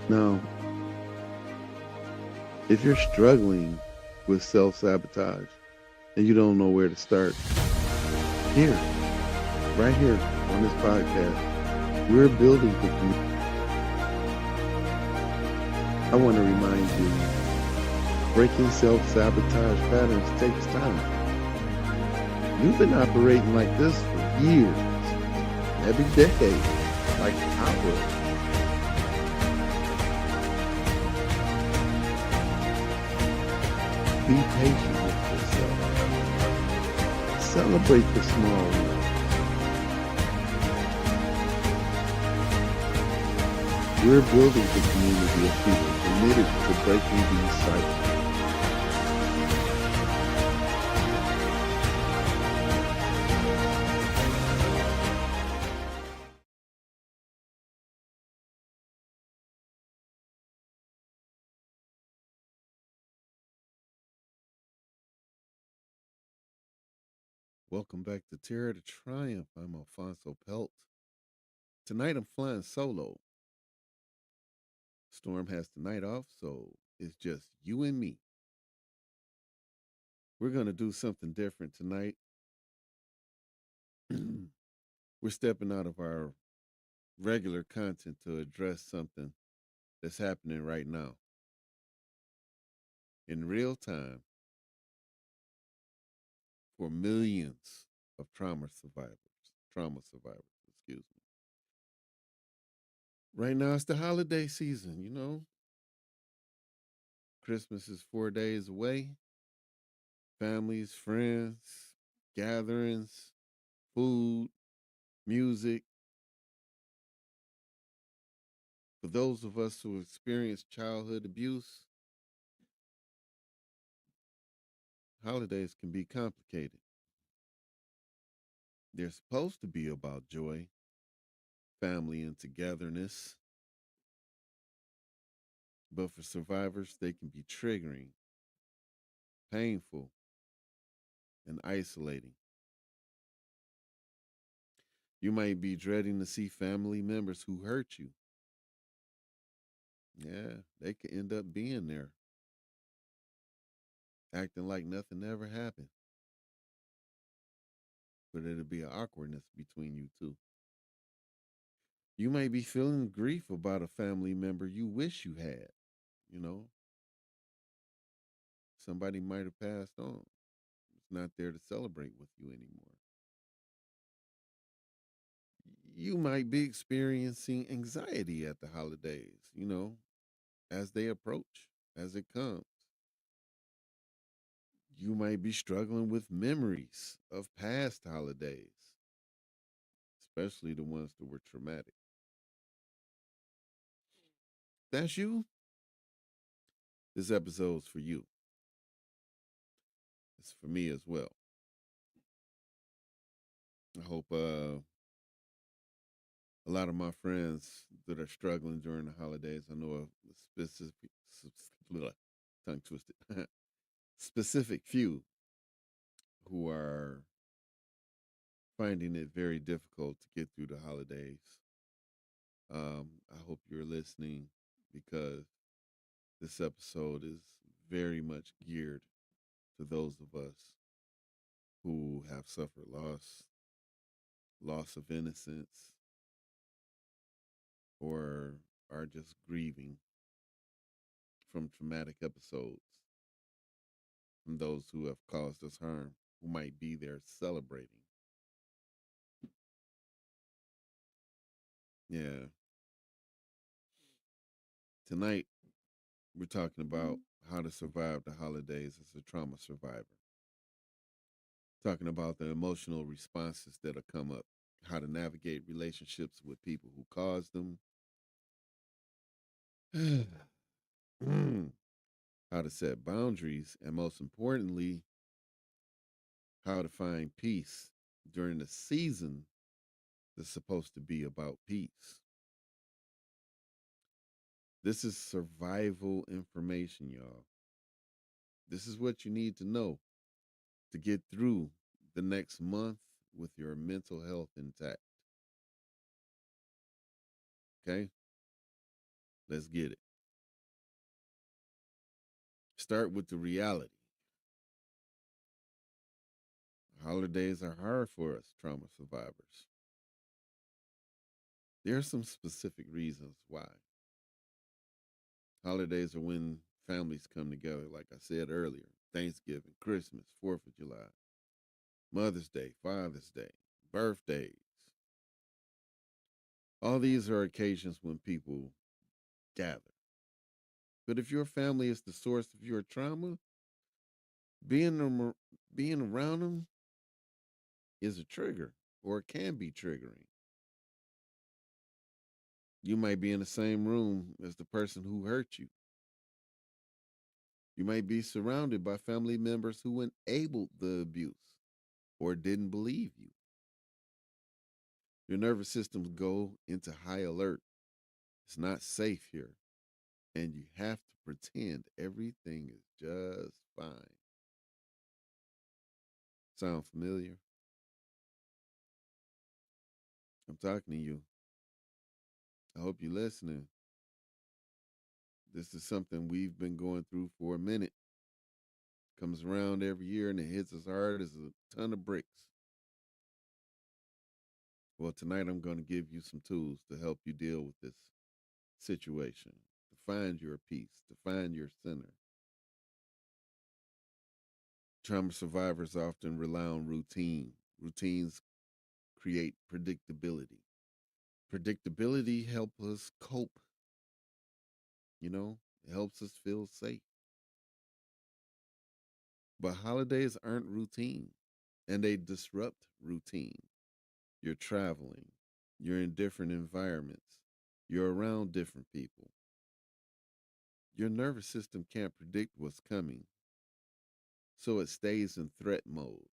Now, if you're struggling with self sabotage and you don't know where to start, here, right here on this podcast, we're building the community. I want to remind you breaking self sabotage patterns takes time. You've been operating like this for years, every decade, like I was. Be patient with yourself. Celebrate the small wins. We're building a community of people committed to breaking these cycles. Welcome back to Terror to Triumph. I'm Alfonso Pelt. Tonight I'm flying solo. Storm has the night off, so it's just you and me. We're going to do something different tonight. We're stepping out of our regular content to address something that's happening right now in real time for millions of trauma survivors, excuse me. Right now it's the holiday season, you know. Christmas is 4 days away. Families, friends, gatherings, food, music. For those of us who experienced childhood abuse, holidays can be complicated. They're supposed to be about joy, family, and togetherness, but for survivors, they can be triggering, painful, and isolating. You might be dreading to see family members who hurt you. Yeah, they could end up being there, acting like nothing ever happened, but it'll be an awkwardness between you two. You may be feeling grief about a family member you wish you had. You know, somebody might have passed on. It's not there to celebrate with you anymore. You might be experiencing anxiety at the holidays, as they approach, as it comes. You might be struggling with memories of past holidays, especially the ones that were traumatic. That's you. This episode's for you. It's for me as well. I hope a lot of my friends that are struggling during the holidays, I know a specific, tongue twisted, specific few who are finding it very difficult to get through the holidays. I hope you're listening because this episode is very much geared to those of us who have suffered loss of innocence, or are just grieving from traumatic episodes from those who have caused us harm, who might be there celebrating. Yeah. Tonight, we're talking about how to survive the holidays as a trauma survivor. Talking about the emotional responses that'll come up, how to navigate relationships with people who caused them, how to set boundaries, and most importantly, how to find peace during a season that's supposed to be about peace. This is survival information, y'all. This is what you need to know to get through the next month with your mental health intact. Okay? Let's get it. Start with the reality. Holidays are hard for us, trauma survivors. There are some specific reasons why. Holidays are when families come together, like I said earlier: Thanksgiving, Christmas, 4th of July, Mother's Day, Father's Day, birthdays. All these are occasions when people gather. But if your family is the source of your trauma, being, being around them is a trigger, or it can be triggering. You might be in the same room as the person who hurt you. You might be surrounded by family members who enabled the abuse or didn't believe you. Your nervous systems go into high alert. It's not safe here. And you have to pretend everything is just fine. Sound familiar? I'm talking to you. I hope you're listening. This is something we've been going through for a minute. Comes around every year and it hits us hard as a ton of bricks. Well, tonight I'm going to give you some tools to help you deal with this situation, to find your peace, to find your center. Trauma survivors often rely on routine. Routines create predictability. Predictability helps us cope, it helps us feel safe. But holidays aren't routine and they disrupt routine. You're traveling, you're in different environments, you're around different people. Your nervous system can't predict what's coming, so it stays in threat mode.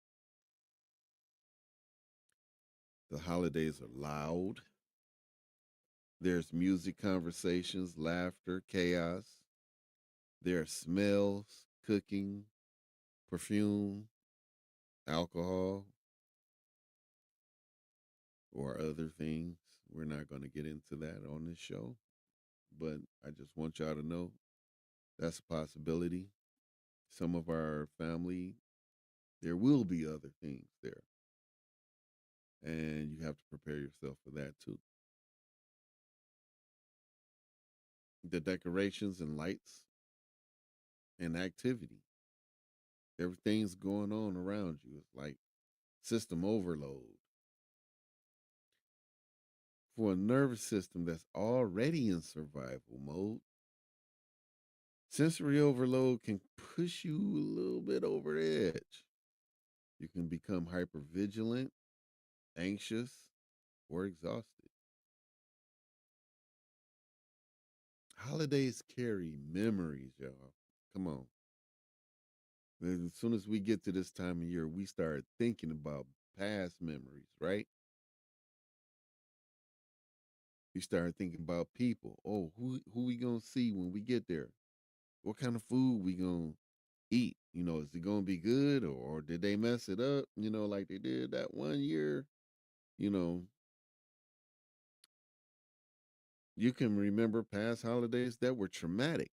The holidays are loud. There's music, conversations, laughter, chaos. There are smells, cooking, perfume, alcohol, or other things. We're not going to get into that on this show, but I just want y'all to know that's a possibility. Some of our family, there will be other things there, and you have to prepare yourself for that too. The decorations and lights and activity, everything's going on around you. It's like system overload. For a nervous system that's already in survival mode, sensory overload can push you a little bit over the edge. You can become hypervigilant, anxious, or exhausted. Holidays carry memories, y'all. Come on. As soon as we get to this time of year, we start thinking about past memories, right? We start thinking about people. Oh, who we gonna see when we get there? What kind of food we gonna eat? Is it gonna be good, or did they mess it up? Like they did that one year. You know, you can remember past holidays that were traumatic.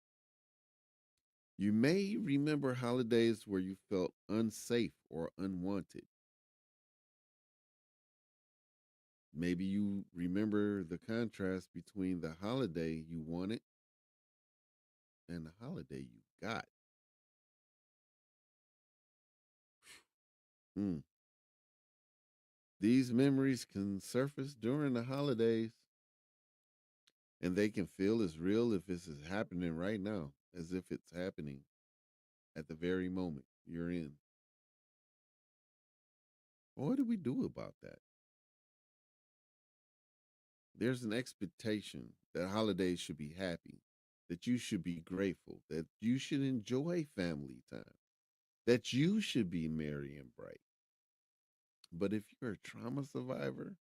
You may remember holidays where you felt unsafe or unwanted. Maybe you remember the contrast between the holiday you wanted and the holiday you got. Mm. These memories can surface during the holidays and they can feel as real if this is happening right now, as if it's happening at the very moment you're in. What do we do about that? There's an expectation that holidays should be happy, that you should be grateful, that you should enjoy family time, that you should be merry and bright. But if you're a trauma survivor,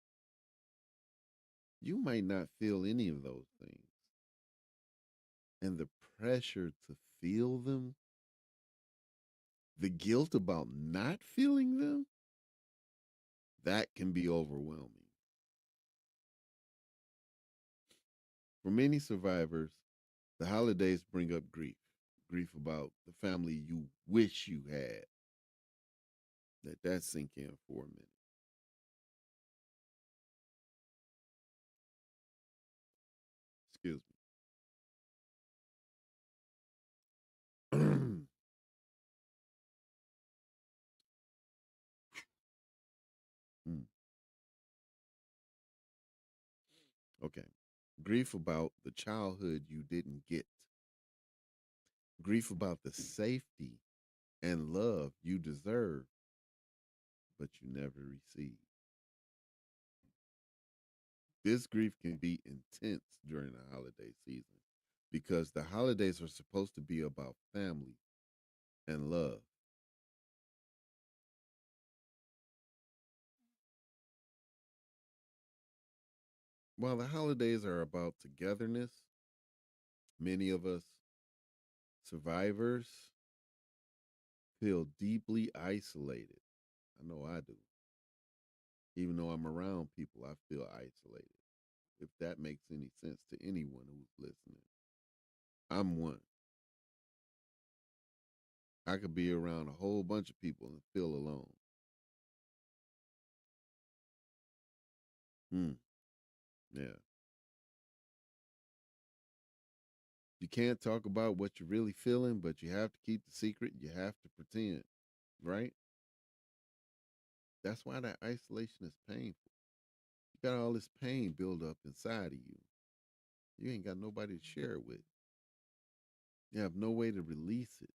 you might not feel any of those things. And the pressure to feel them, the guilt about not feeling them, that can be overwhelming. For many survivors, The holidays bring up grief, grief about the family you wish you had. Let that sink in for a minute. Excuse me. Mm, okay. Grief about the childhood you didn't get. Grief about the safety and love you deserve, but you never received. This grief can be intense during the holiday season because the holidays are supposed to be about family and love. While the holidays are about togetherness, many of us survivors feel deeply isolated. I know I do. Even though I'm around people, I feel isolated. If that makes any sense to anyone who's listening, I'm one. I could be around a whole bunch of people and feel alone. Hmm. Yeah. You can't talk about what you're really feeling, but you have to keep the secret. You have to pretend, right? That's why that isolation is painful. You got all this pain build up inside of you. You ain't got nobody to share it with. You have no way to release it.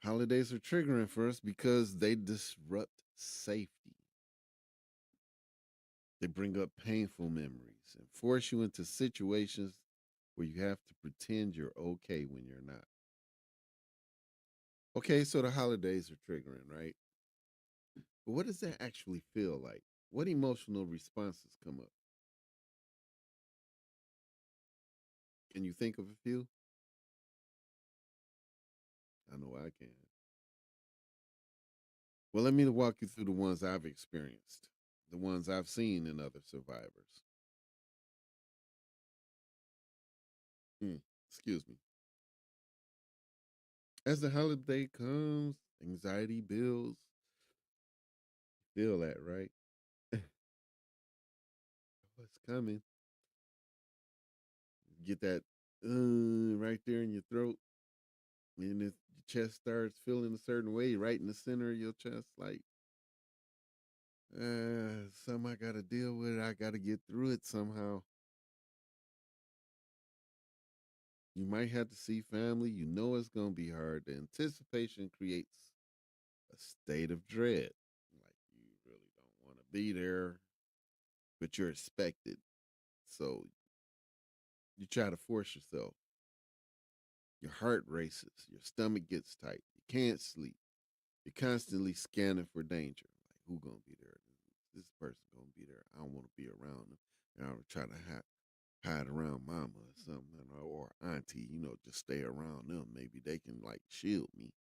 Holidays are triggering for us because they disrupt safety. They bring up painful memories and force you into situations where you have to pretend you're okay when you're not. Okay, so the holidays are triggering, right? But what does that actually feel like? What emotional responses come up? Can you think of a few? I know I can. Well, let me walk you through the ones I've experienced, the ones I've seen in other survivors. Hmm, excuse me. As the holiday comes, anxiety builds. Feel that, right? What's coming? Get that right there in your throat, and if your chest starts feeling a certain way, right in the center of your chest, like something I got to deal with. I got to get through it somehow. You might have to see family. You know it's gonna be hard. The anticipation creates a state of dread. Like you really don't want to be there, but you're expected. So you try to force yourself. Your heart races, your stomach gets tight, you can't sleep. You're constantly scanning for danger. Like who gonna be there? This person gonna be there. I don't want to be around them. And I would try to hide around mama or something, or auntie, just stay around them. Maybe they can like shield me.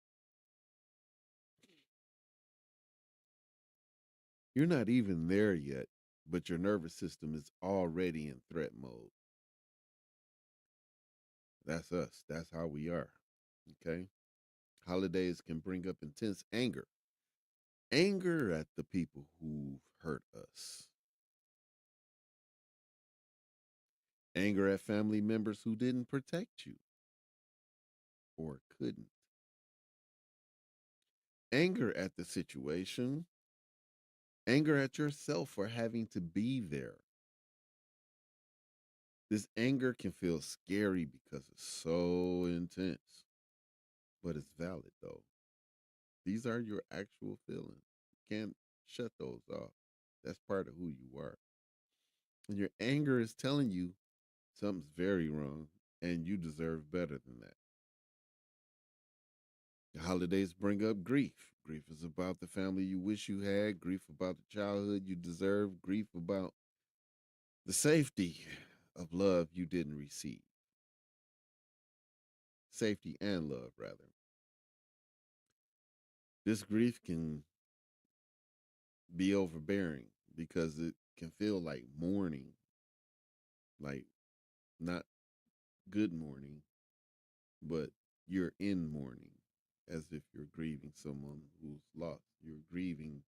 You're not even there yet, but your nervous system is already in threat mode. That's us. That's how we are. Okay. Holidays can bring up intense anger at the people who've hurt us, anger at family members who didn't protect you or couldn't, anger at the situation, anger at yourself for having to be there. This anger can feel scary because it's so intense, but it's valid though. These are your actual feelings. You can't shut those off. That's part of who you are. And your anger is telling you something's very wrong and you deserve better than that. The holidays bring up grief. Grief is about the family you wish you had, grief about the childhood you deserve, grief about the safety of love you didn't receive. Safety and love, rather. This grief can be overbearing because it can feel like mourning. like not good mourning, but you're in mourning as if you're grieving someone who's lost. You're grieving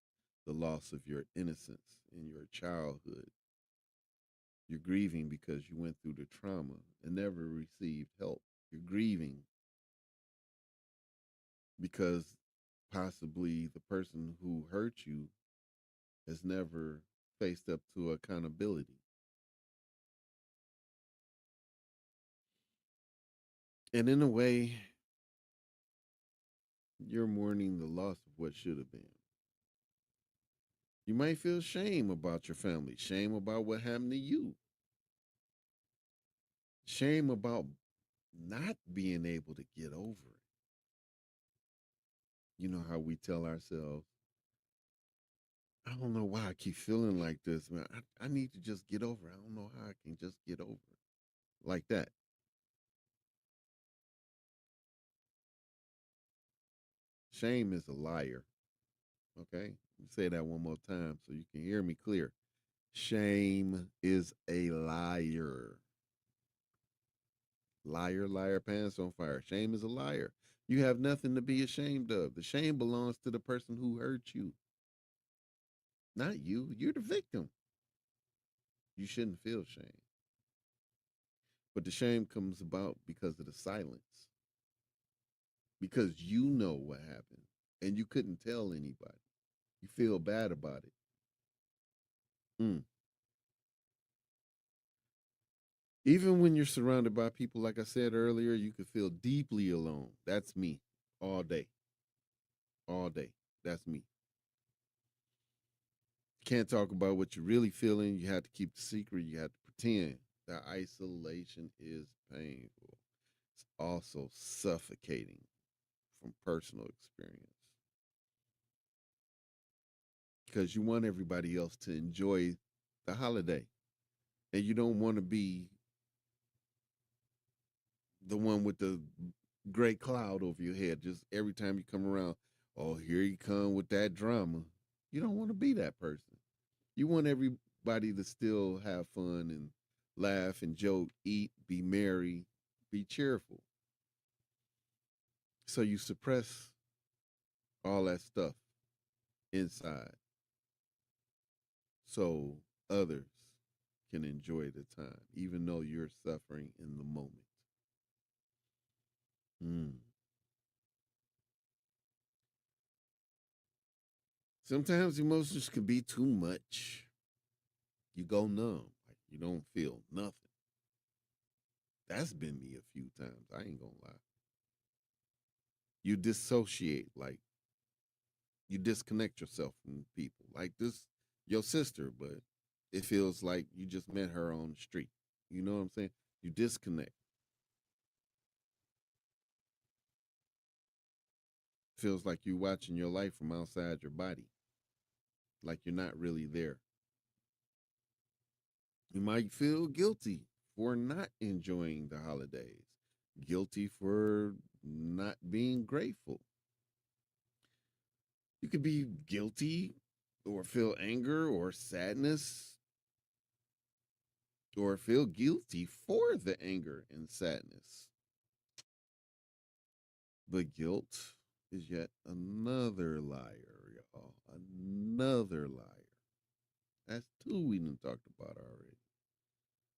the loss of your innocence in your childhood. You're grieving because you went through the trauma and never received help. You're grieving because possibly the person who hurt you has never faced up to accountability. And in a way, you're mourning the loss of what should have been. You might feel shame about your family, shame about what happened to you, shame about not being able to get over it. You know how we tell ourselves, I don't know why I keep feeling like this, man. I need to just get over it. I don't know how I can just get over it. Like that. Shame is a liar. Okay? Let me say that one more time so you can hear me clear. Shame is a liar. Liar, liar, pants on fire. Shame is a liar. You have nothing to be ashamed of. The shame belongs to the person who hurt you, not you. You're the victim. You shouldn't feel shame. But the shame comes about because of the silence, because you know what happened and you couldn't tell anybody. You feel bad about it. Mm. Even when you're surrounded by people, like I said earlier, you could feel deeply alone. That's me all day, all day. That's me. Can't talk about what you're really feeling. You have to keep the secret. You have to pretend. That isolation is painful. It's also suffocating from personal experience because you want everybody else to enjoy the holiday and you don't want to be the one with the gray cloud over your head just every time you come around. Oh, here you come with that drama. You don't want to be that person. You want everybody to still have fun and laugh and joke, eat, be merry, be cheerful. So you suppress all that stuff inside so others can enjoy the time, even though you're suffering in the moment. Mm. Sometimes emotions can be too much. You go numb, like you don't feel nothing. That's been me a few times. I ain't gonna lie. You dissociate, like you disconnect yourself from people. Like this, your sister, but it feels like you just met her on the street. You know what I'm saying? You disconnect. Feels like you watching your life from outside your body, like you're not really there. You might feel guilty for not enjoying the holidays, guilty for not being grateful. You could be guilty or feel anger or sadness or feel guilty for the anger and sadness. But guilt is yet another liar, y'all. Another liar. That's two we done talked about already.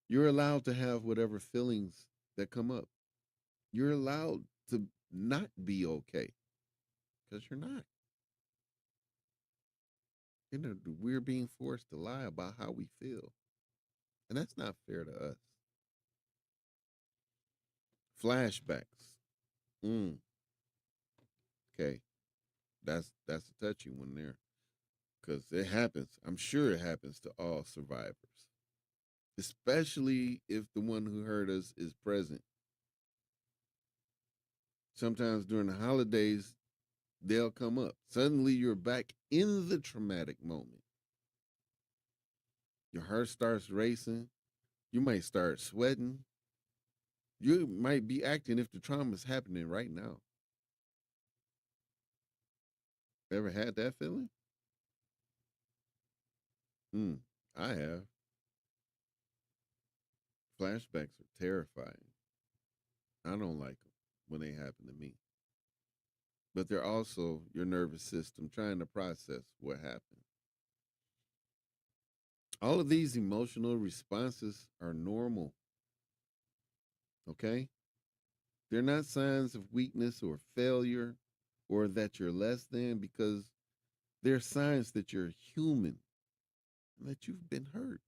You're allowed to have whatever feelings that come up. You're allowed to not be okay because you're not. You know, we're being forced to lie about how we feel, and that's not fair to us. Flashbacks. Mm, okay, that's a touchy one there because it happens. I'm sure it happens to all survivors, especially if the one who hurt us is present. Sometimes during the holidays, they'll come up. Suddenly, you're back in the traumatic moment. Your heart starts racing. You might start sweating. You might be acting if the trauma is happening right now. Ever had that feeling? Mm, I have. Flashbacks are terrifying. I don't like them when they happen to me. But they're also your nervous system trying to process what happened. All of these emotional responses are normal, okay? They're not signs of weakness or failure or that you're less than, because they're signs that you're human and that you've been hurt.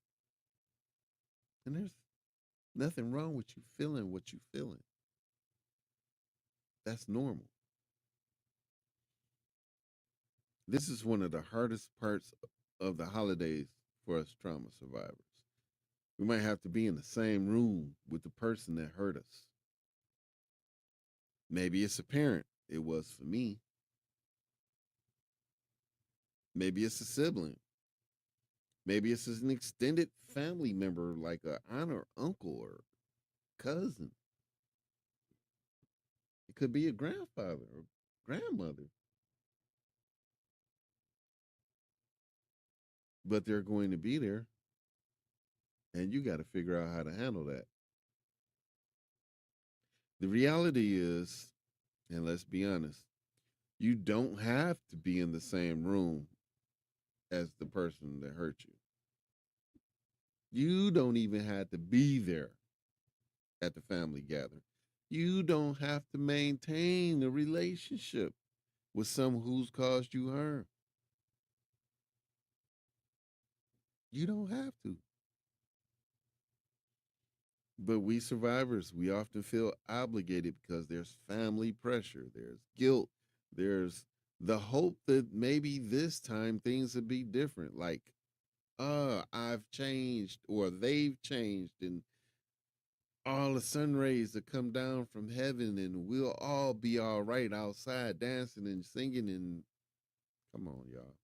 And there's nothing wrong with you feeling what you're feeling. That's normal. This is one of the hardest parts of the holidays for us trauma survivors. We might have to be in the same room with the person that hurt us. Maybe it's a parent. It was for me. Maybe it's a sibling. Maybe it's an extended family member like a aunt or uncle or cousin. It could be a grandfather or grandmother, but they're going to be there, and you got to figure out how to handle that. The reality is, and let's be honest, you don't have to be in the same room as the person that hurt you. You don't even have to be there at the family gathering. You don't have to maintain a relationship with someone who's caused you harm. You don't have to. But we survivors, we often feel obligated because there's family pressure, there's guilt, there's the hope that maybe this time things would be different. Like, I've changed or they've changed, and all the sun rays that come down from heaven, and we'll all be all right outside dancing and singing. And come on, y'all.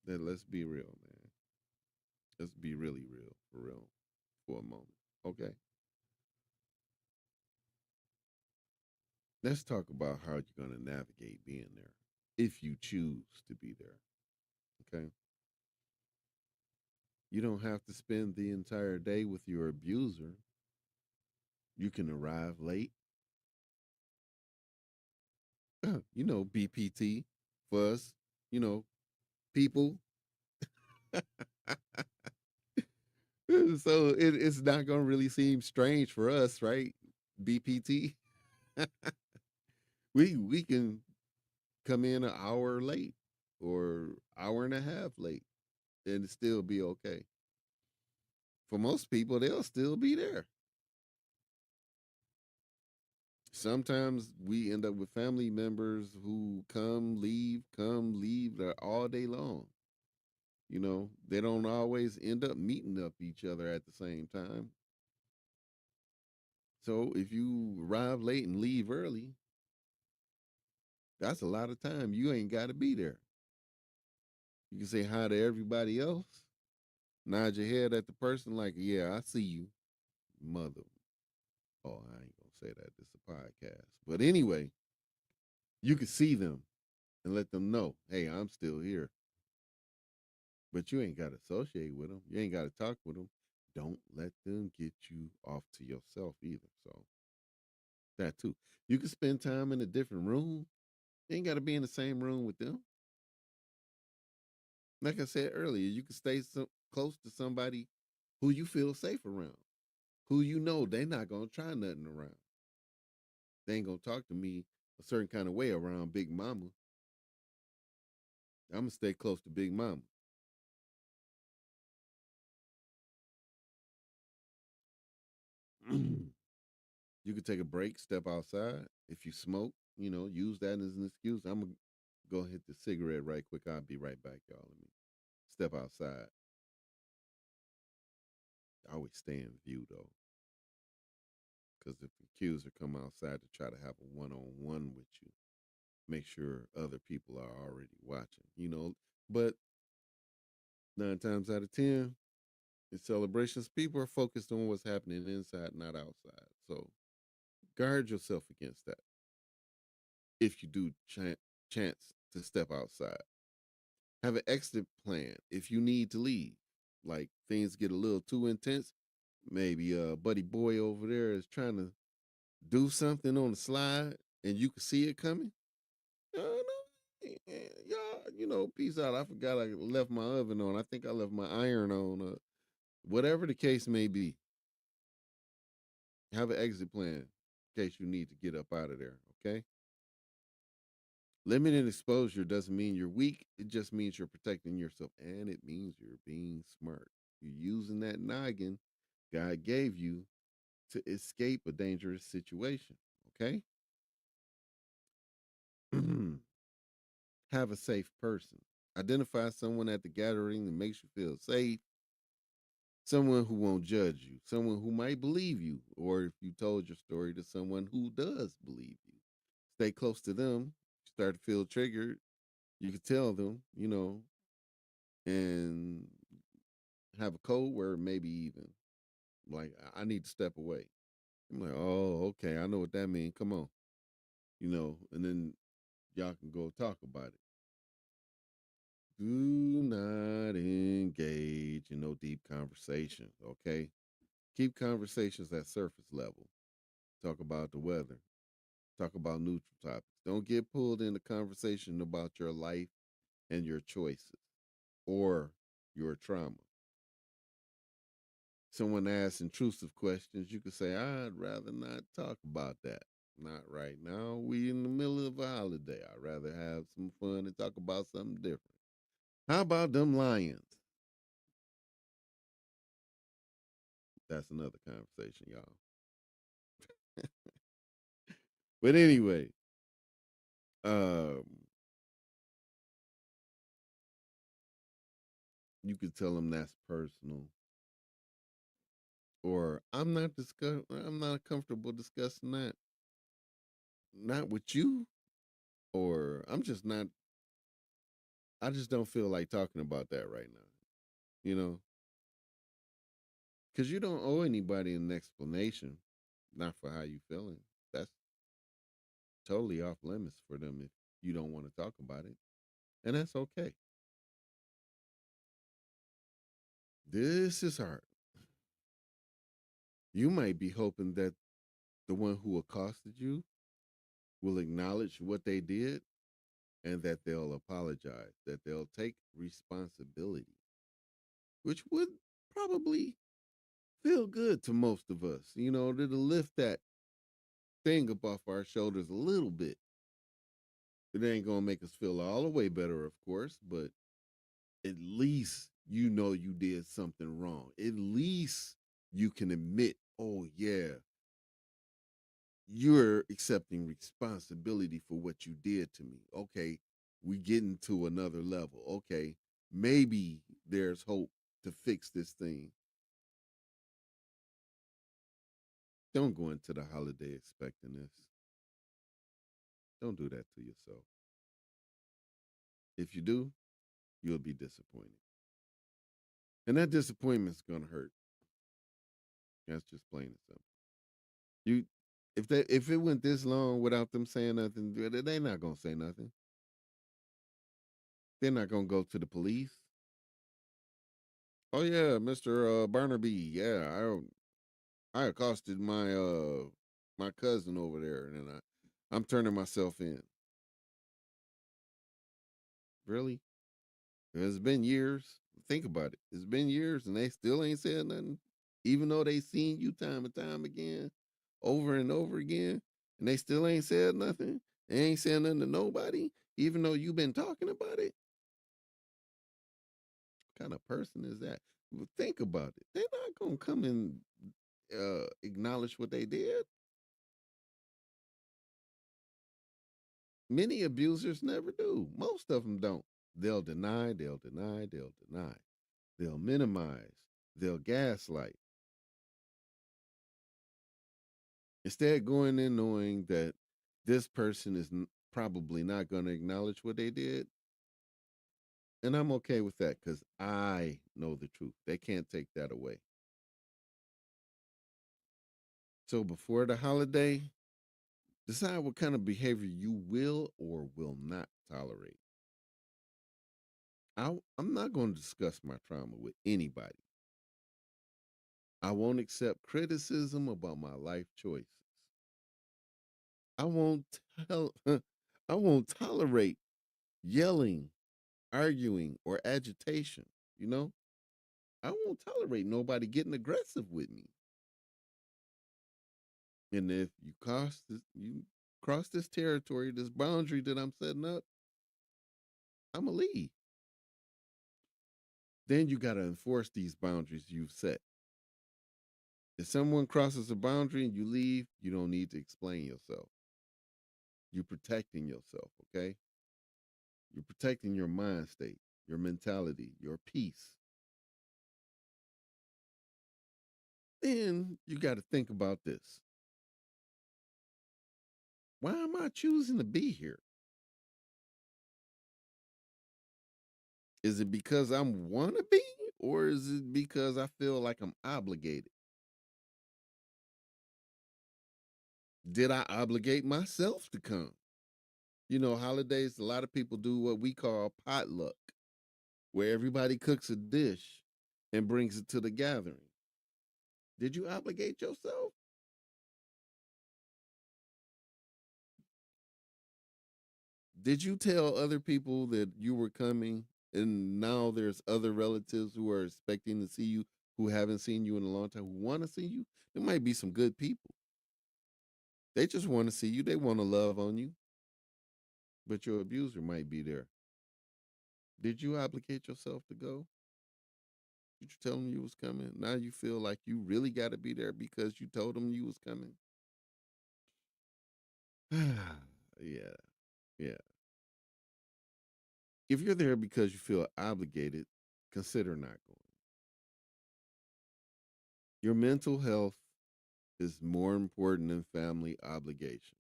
Let's be real, man. Let's be really real, for a moment. Okay. Let's talk about how you're going to navigate being there if you choose to be there. Okay. You don't have to spend the entire day with your abuser. You can arrive late. BPT for us, you know, people. So it's not going to really seem strange for us, right? BPT. We can come in an hour late or hour and a half late and still be okay. For most people, they'll still be there. Sometimes we end up with family members who come, leave all day long. They don't always end up meeting up each other at the same time. So if you arrive late and leave early, that's a lot of time. You ain't got to be there. You can say hi to everybody else, nod your head at the person like, yeah, I see you, mother. Oh, I ain't going to say that. This is a podcast. But anyway, you can see them and let them know, hey, I'm still here. But you ain't got to associate with them. You ain't got to talk with them. Don't let them get you off to yourself either. So that too. You can spend time in a different room. You ain't got to be in the same room with them. Like I said earlier, you can stay close to somebody who you feel safe around, who you know they're not gonna try nothing around. They ain't gonna talk to me a certain kind of way around Big Mama. I'm gonna stay close to Big Mama. You could take a break, step outside. If you smoke, use that as an excuse. I'm gonna go hit the cigarette right quick. I'll be right back, y'all. Let me step outside. I always stay in view though, because if the accuser come outside to try to have a one-on-one with you, make sure other people are already watching. But 9 times out of 10, in celebrations, people are focused on what's happening inside, not outside. So guard yourself against that. If you do chance to step outside, have an exit plan if you need to leave. Like things get a little too intense, Maybe buddy boy over there is trying to do something on the slide and you can see it coming. No, y'all, peace out. I forgot I left my oven on. I think I left my iron on. Whatever the case may be, have an exit plan in case you need to get up out of there. Okay. Limited exposure doesn't mean you're weak. It just means you're protecting yourself, and it means you're being smart. You're using that noggin God gave you to escape a dangerous situation. Okay. Have a safe person. Identify someone at the gathering that makes you feel safe, someone who won't judge you, someone who might believe you, or if you told your story to someone who does believe you. Stay close to them. Start to feel triggered. You can tell them, and have a code word, maybe even like, I need to step away. I'm like, oh, okay, I know what that means. Come on, and then y'all can go talk about it. Do not engage in no deep conversations, okay? Keep conversations at surface level. Talk about the weather. Talk about neutral topics. Don't get pulled into conversation about your life and your choices or your trauma. Someone asks intrusive questions, you could say, I'd rather not talk about that. Not right now. We in the middle of a holiday. I'd rather have some fun and talk about something different. How about them lions? That's another conversation, y'all. But anyway, um, you could tell them that's personal, or I'm not comfortable discussing that, not with you, or I just don't feel like talking about that right now. You know, because you don't owe anybody an explanation, not for how you feeling. That's totally off limits for them if you don't want to talk about it, and that's okay. This is hard. You might be hoping that the one who accosted you will acknowledge what they did and that they'll apologize, that they'll take responsibility, which would probably feel good to most of us, to lift that thing up off our shoulders a little bit. It ain't going to make us feel all the way better, of course, but at least you did something wrong. At least you can admit, oh, yeah, you're accepting responsibility for what you did to me. Okay, we getting to another level. Okay, maybe there's hope to fix this thing. Don't go into the holiday expecting this. Don't do that to yourself. If you do, you'll be disappointed. And that disappointment's gonna hurt. That's just plain and simple. You if it went this long without them saying nothing, they're not gonna say nothing. They're not gonna go to the police. Oh yeah, Mr. Barnaby. Yeah, I accosted my cousin over there, and then I'm turning myself in. Really? It's been years. Think about it. It's been years, and they still ain't said nothing, even though they seen you time and time again, over and over again, and they still ain't said nothing. They ain't said nothing to nobody, even though you been talking about it. What kind of person is that? Well, think about it. They're not gonna come and acknowledge what they did. Many abusers never do. Most of them don't. They'll deny, they'll deny, they'll deny. They'll minimize, they'll gaslight. Instead, going in knowing that this person is probably not going to acknowledge what they did. And I'm okay with that because I know the truth. They can't take that away. So before the holiday, decide what kind of behavior you will or will not tolerate. I'm not going to discuss my trauma with anybody. I won't accept criticism about my life choices. I won't tell I won't tolerate yelling, arguing, or agitation, you know? I won't tolerate nobody getting aggressive with me. And if you cross this territory, this boundary that I'm setting up, I'ma leave. Then you gotta enforce these boundaries you've set. If someone crosses a boundary and you leave, you don't need to explain yourself. You're protecting yourself, okay? You're protecting your mind state, your mentality, your peace. Then you got to think about this. Why am I choosing to be here? Is it because I want to be, or is it because I feel like I'm obligated? Did I obligate myself to come? Holidays, a lot of people do what we call potluck, where everybody cooks a dish and brings it to the gathering. Did you obligate yourself? Did you tell other people that you were coming and now there's other relatives who are expecting to see you who haven't seen you in a long time who want to see you? There might be some good people. They just want to see you. They want to love on you, but your abuser might be there. Did you obligate yourself to go? Did you tell them you was coming? Now you feel like you really got to be there because you told them you was coming? Yeah, yeah. If you're there because you feel obligated, consider not going. Your mental health is more important than family obligation.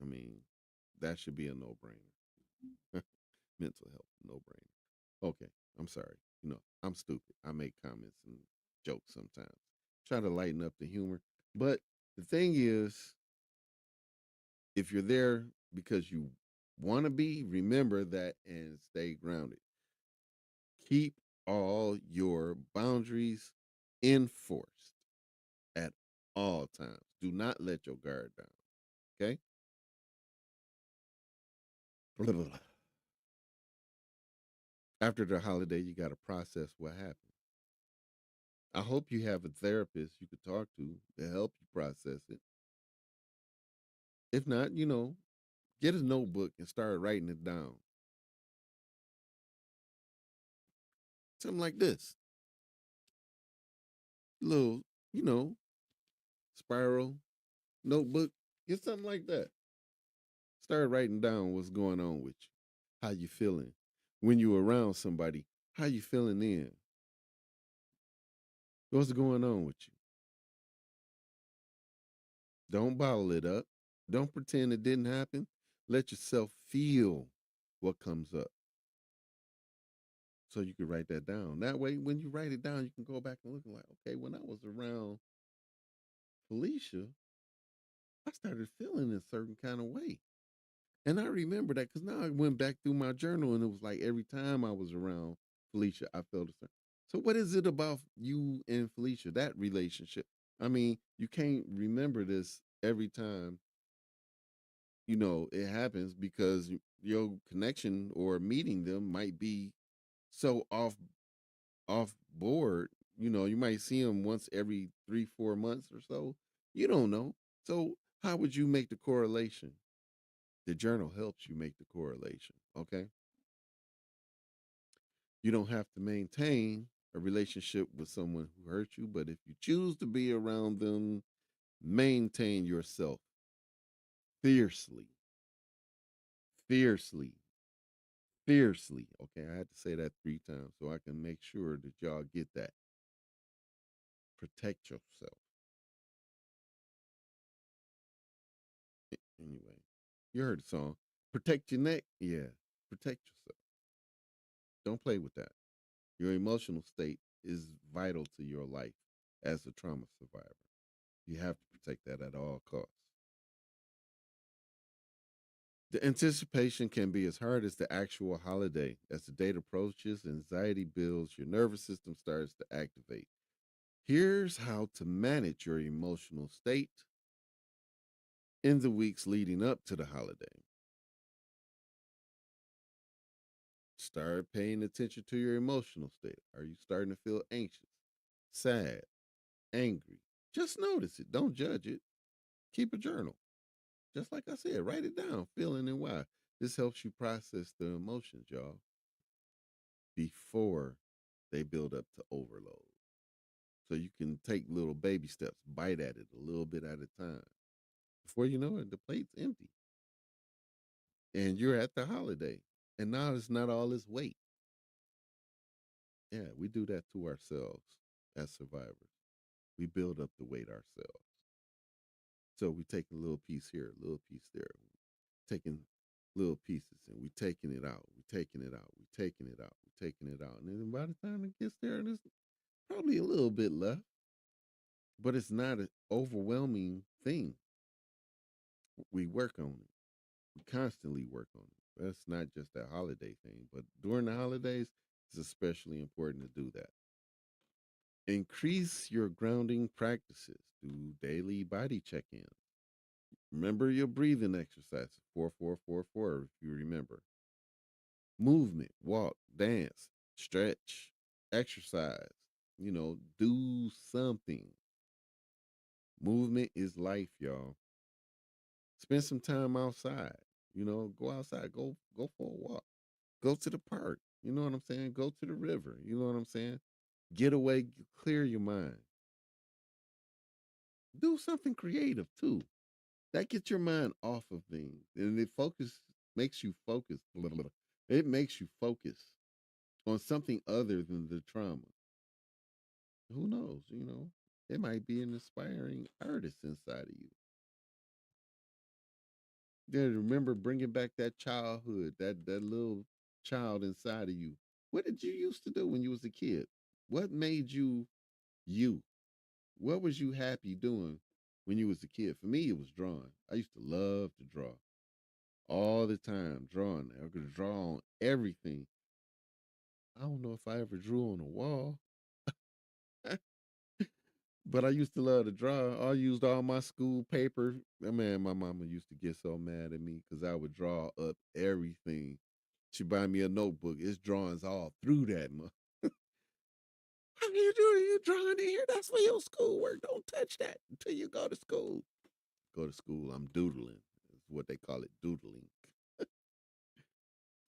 I mean, that should be a no brainer. Mental health, no brainer. Okay, I'm sorry. I'm stupid. I make comments and jokes sometimes. Try to lighten up the humor. But the thing is, if you're there because you want to be, remember that and stay grounded. Keep all your boundaries enforced at all times. Do not let your guard down. Okay? After the holiday, you got to process what happened. I hope you have a therapist you could talk to help you process it. If not, get a notebook and start writing it down. Something like this. Little, you know, spiral notebook. Get something like that. Start writing down what's going on with you. How you feeling? When you around somebody, how you feeling then? What's going on with you? Don't bottle it up. Don't pretend it didn't happen. Let yourself feel what comes up so you can write that down. That way, when you write it down, you can go back and look like, okay, when I was around Felicia, I started feeling a certain kind of way. And I remember that because now I went back through my journal and it was like every time I was around Felicia, I felt a certain. So, what is it about you and Felicia, that relationship? I mean, you can't remember this every time it happens because your connection or meeting them might be so off board. You might see them once every 3 4 months or so. You don't know. So how would you make the correlation? The journal helps you make the correlation. Okay, you don't have to maintain a relationship with someone who hurt you, but if you choose to be around them, maintain yourself fiercely, fiercely, fiercely. Okay, I had to say that 3 times so I can make sure that y'all get that. Protect yourself. Anyway, you heard the song. Protect your neck. Yeah, protect yourself. Don't play with that. Your emotional state is vital to your life as a trauma survivor. You have to protect that at all costs. The anticipation can be as hard as the actual holiday. As the date approaches, anxiety builds, your nervous system starts to activate. Here's how to manage your emotional state in the weeks leading up to the holiday. Start paying attention to your emotional state. Are you starting to feel anxious, sad, angry? Just notice it. Don't judge it. Keep a journal. Just like I said, write it down, feeling and why. This helps you process the emotions, y'all, before they build up to overload. So you can take little baby steps, bite at it a little bit at a time. Before you know it, the plate's empty and you're at the holiday. And now it's not all this weight. Yeah, we do that to ourselves as survivors. We build up the weight ourselves. So we take a little piece here, a little piece there, taking little pieces and we taking it out, we taking it out, we taking it out, we taking it out. And then by the time it gets there, there's probably a little bit left, but it's not an overwhelming thing. We work on it. We constantly work on it. That's not just a holiday thing, but during the holidays, it's especially important to do that. Increase your grounding practices. Do daily body check ins. Remember your breathing exercises 4 4 4 4 if you remember. Movement, walk, dance, stretch, exercise. Do something. Movement is life, y'all. Spend some time outside. Go outside, go for a walk. Go to the park. You know what I'm saying? Go to the river. You know what I'm saying? Get away, clear your mind. Do something creative too. That gets your mind off of things. And makes you focus. It makes you focus on something other than the trauma. Who knows? It might be an inspiring artist inside of you. Yeah, remember bringing back that childhood, that little child inside of you. What did you used to do when you was a kid? What made you you? What was you happy doing when you was a kid? For me, it was drawing. I used to love to draw all the time, drawing. I could draw on everything. I don't know if I ever drew on a wall, but I used to love to draw. I used all my school paper. Man, my mama used to get so mad at me because I would draw up everything. She buy me a notebook. It's drawings all through that. How you doing? You drawing in here? That's for your schoolwork. Don't touch that until you go to school. Go to school. I'm doodling. Is what they call it, doodling.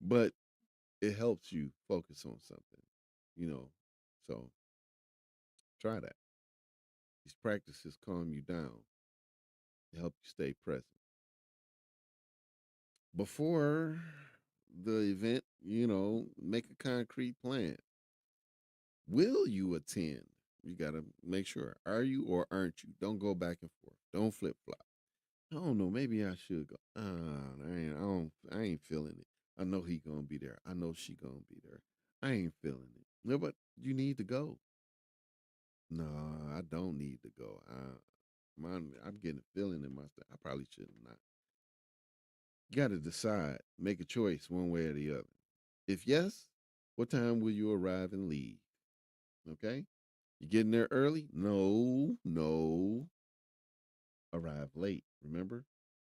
But it helps you focus on something, you know. So try that. These practices calm you down. They help you stay present. Before the event, make a concrete plan. Will you attend? You got to make sure. Are you or aren't you? Don't go back and forth. Don't flip flop. I don't know. Maybe I should go. I ain't feeling it. I know he gonna be there. I know she gonna be there. I ain't feeling it. No, but you need to go. No, I don't need to go. I'm getting a feeling in my stomach. I probably should not. You got to decide. Make a choice one way or the other. If yes, what time will you arrive and leave? Okay. You getting there early? No, no. Arrive late. Remember?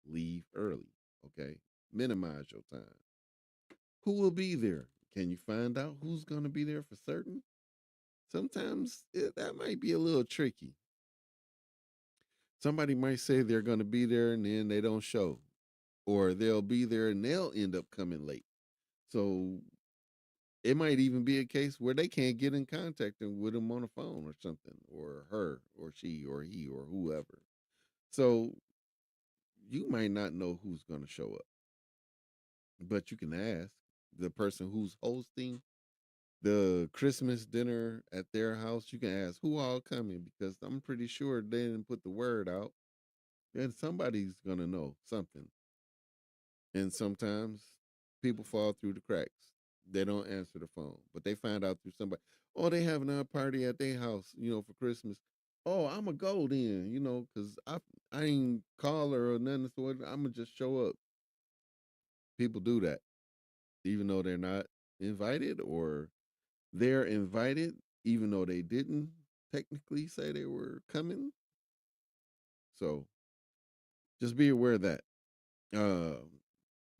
Leave early. Okay. Minimize your time. Who will be there? Can you find out who's going to be there for certain? Sometimes that might be a little tricky. Somebody might say they're going to be there and then they don't show, or they'll be there and they'll end up coming late. So it might even be a case where they can't get in contact with them on the phone or something, or her, or she, or he, or whoever. So you might not know who's going to show up, but you can ask the person who's hosting the Christmas dinner at their house. You can ask who all coming because I'm pretty sure they didn't put the word out. Then somebody's gonna know something. And sometimes people fall through the cracks. They don't answer the phone, but they find out through somebody. Oh, they having a party at their house, for Christmas. Oh, I'ma go then, because I ain't call her or nothing. So I'ma just show up. People do that, even though they're not invited, or they're invited even though they didn't. technically say they were coming. So just be aware of that. Um,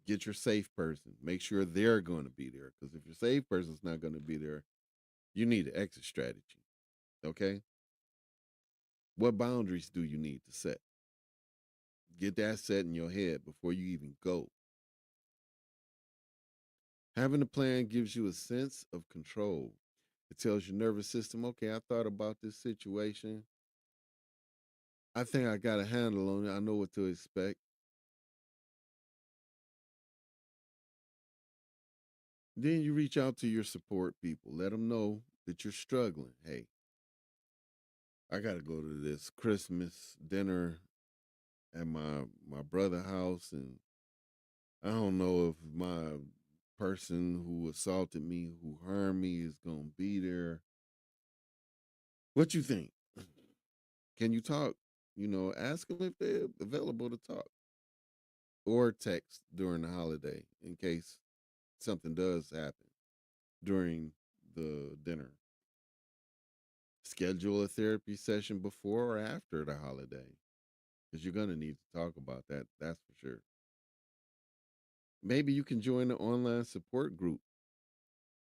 get your safe person. Make sure they're going to be there. Because if your safe person's not going to be there, you need an exit strategy. Okay. What boundaries do you need to set? Get that set in your head before you even go. Having a plan gives you a sense of control. It tells your nervous system, okay, I thought about this situation. I think I got a handle on it. I know what to expect. Then you reach out to your support people. Let them know that you're struggling. Hey, I got to go to this Christmas dinner at my brother house, and I don't know if my person who assaulted me, who harmed me, is gonna be there. What you think? Can you talk? Ask them if they're available to talk, or text during the holiday in case something does happen during the dinner. Schedule a therapy session before or after the holiday because you're gonna need to talk about that. That's for sure. Maybe you can join the online support group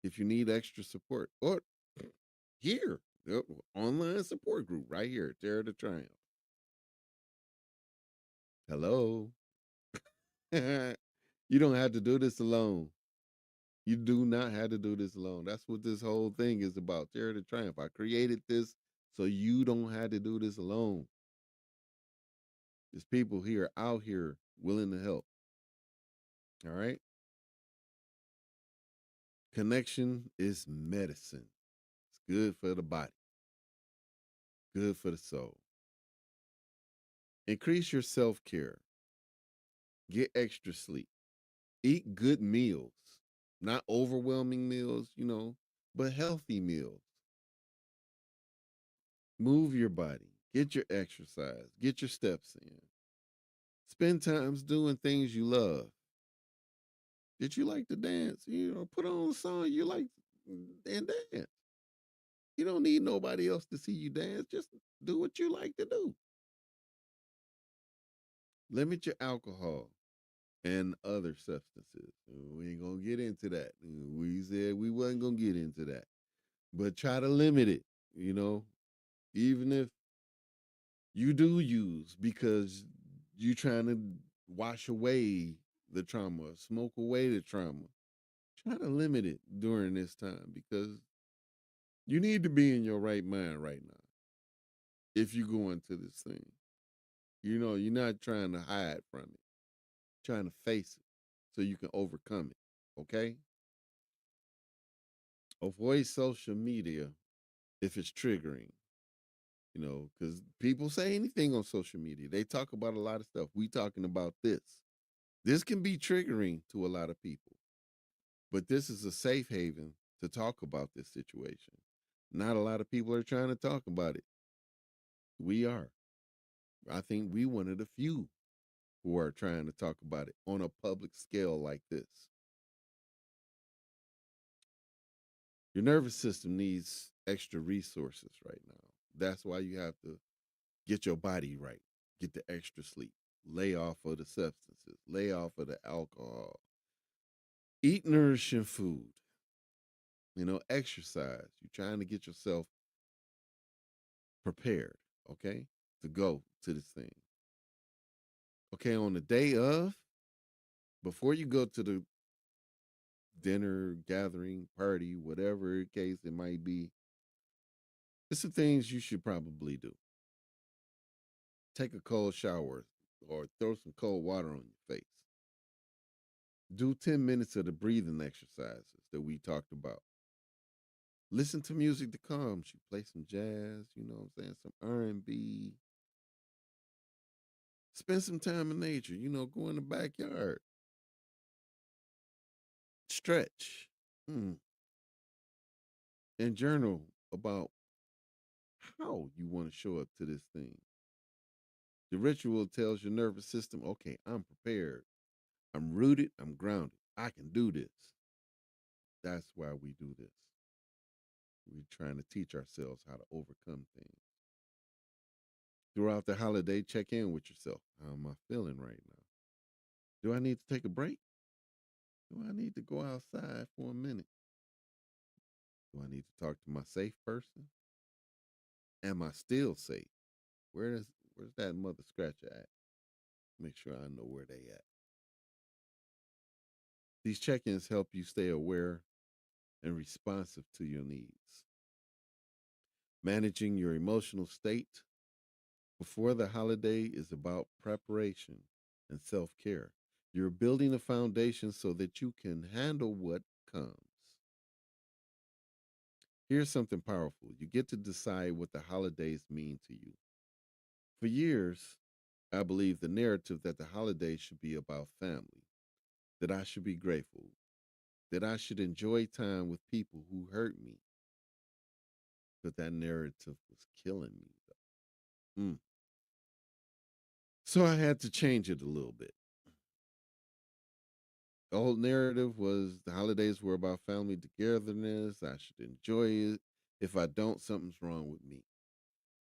if you need extra support. Or here, online support group right here, Terror to Triumph. Hello. You don't have to do this alone. You do not have to do this alone. That's what this whole thing is about. Terror to Triumph. I created this so you don't have to do this alone. There's people here out here willing to help. All right. Connection is medicine. It's good for the body, good for the soul. Increase your self care. Get extra sleep. Eat good meals, not overwhelming meals, but healthy meals. Move your body. Get your exercise. Get your steps in. Spend times doing things you love. Did you like to dance? Put on a song you like and dance. You don't need nobody else to see you dance. Just do what you like to do. Limit your alcohol and other substances. We ain't gonna get into that. We said we wasn't gonna get into that. But try to limit it, you know, even if you do use because you trying to wash away the trauma, smoke away the trauma. Try to limit it during this time because you need to be in your right mind right now if you go into this thing. You're not trying to hide from it, trying to face it so you can overcome it. Okay? Avoid social media if it's triggering, because people say anything on social media. They talk about a lot of stuff. We talking about this. This can be triggering to a lot of people, but this is a safe haven to talk about this situation. Not a lot of people are trying to talk about it. We are. I think we one of the few who are trying to talk about it on a public scale like this. Your nervous system needs extra resources right now. That's why you have to get your body right, get the extra sleep, lay off of the substances, lay off of the alcohol, eat nourishing food, exercise. You're trying to get yourself prepared, okay, to go to this thing. Okay, on the day of, before you go to the dinner, gathering, party, whatever case it might be, there's some things you should probably do. Take a cold shower or throw some cold water on your face. Do 10 minutes of the breathing exercises that we talked about. Listen to music that calms you. Play some jazz, you know what I'm saying? Some R&B. Spend some time in nature, go in the backyard. Stretch. Mm. And journal about how you want to show up to this thing. The ritual tells your nervous system, okay, I'm prepared. I'm rooted. I'm grounded. I can do this. That's why we do this. We're trying to teach ourselves how to overcome things. Throughout the holiday, check in with yourself. How am I feeling right now? Do I need to take a break? Do I need to go outside for a minute? Do I need to talk to my safe person? Am I still safe? Where's that mother scratcher at? Make sure I know where they at. These check-ins help you stay aware and responsive to your needs. Managing your emotional state before the holiday is about preparation and self-care. You're building a foundation so that you can handle what comes. Here's something powerful. You get to decide what the holidays mean to you. For years, I believed the narrative that the holidays should be about family, that I should be grateful, that I should enjoy time with people who hurt me. But that narrative was killing me, though. So I had to change it a little bit. The old narrative was the holidays were about family togetherness. I should enjoy it. If I don't, something's wrong with me.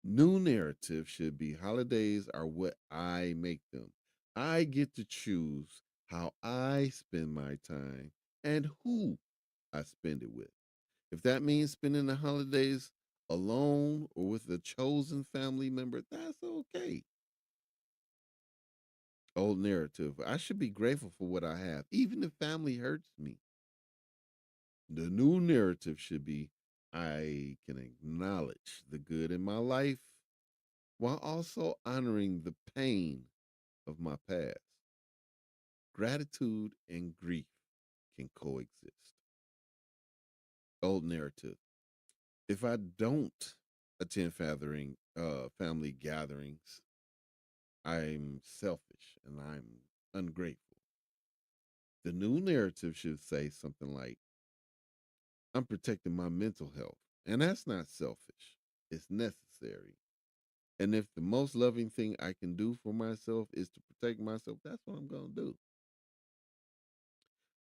New narrative should be holidays are what I make them. I get to choose how I spend my time and who I spend it with. If that means spending the holidays alone or with a chosen family member, that's okay. Old narrative. I should be grateful for what I have, even if family hurts me. The new narrative should be I can acknowledge the good in my life while also honoring the pain of my past. Gratitude and grief can coexist. Old narrative. If I don't attend family gatherings, I'm selfish and I'm ungrateful. The new narrative should say something like, I'm protecting my mental health. And that's not selfish, it's necessary. And if the most loving thing I can do for myself is to protect myself, that's what I'm going to do.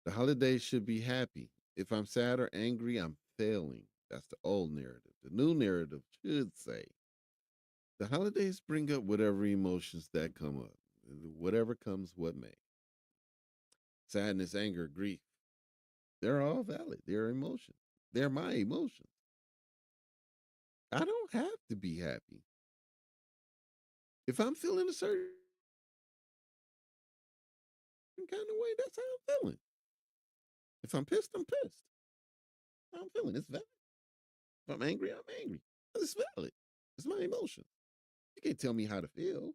The holidays should be happy. If I'm sad or angry, I'm failing. That's the old narrative. The new narrative should say, the holidays bring up whatever emotions that come up, whatever comes, what may. Sadness, anger, grief, they're all valid. They're emotions. They're my emotions. I don't have to be happy. If I'm feeling a certain kind of way, that's how I'm feeling. If I'm pissed, I'm pissed. How I'm feeling. It's valid. If I'm angry, I'm angry. It's valid. It's my emotion. You can't tell me how to feel.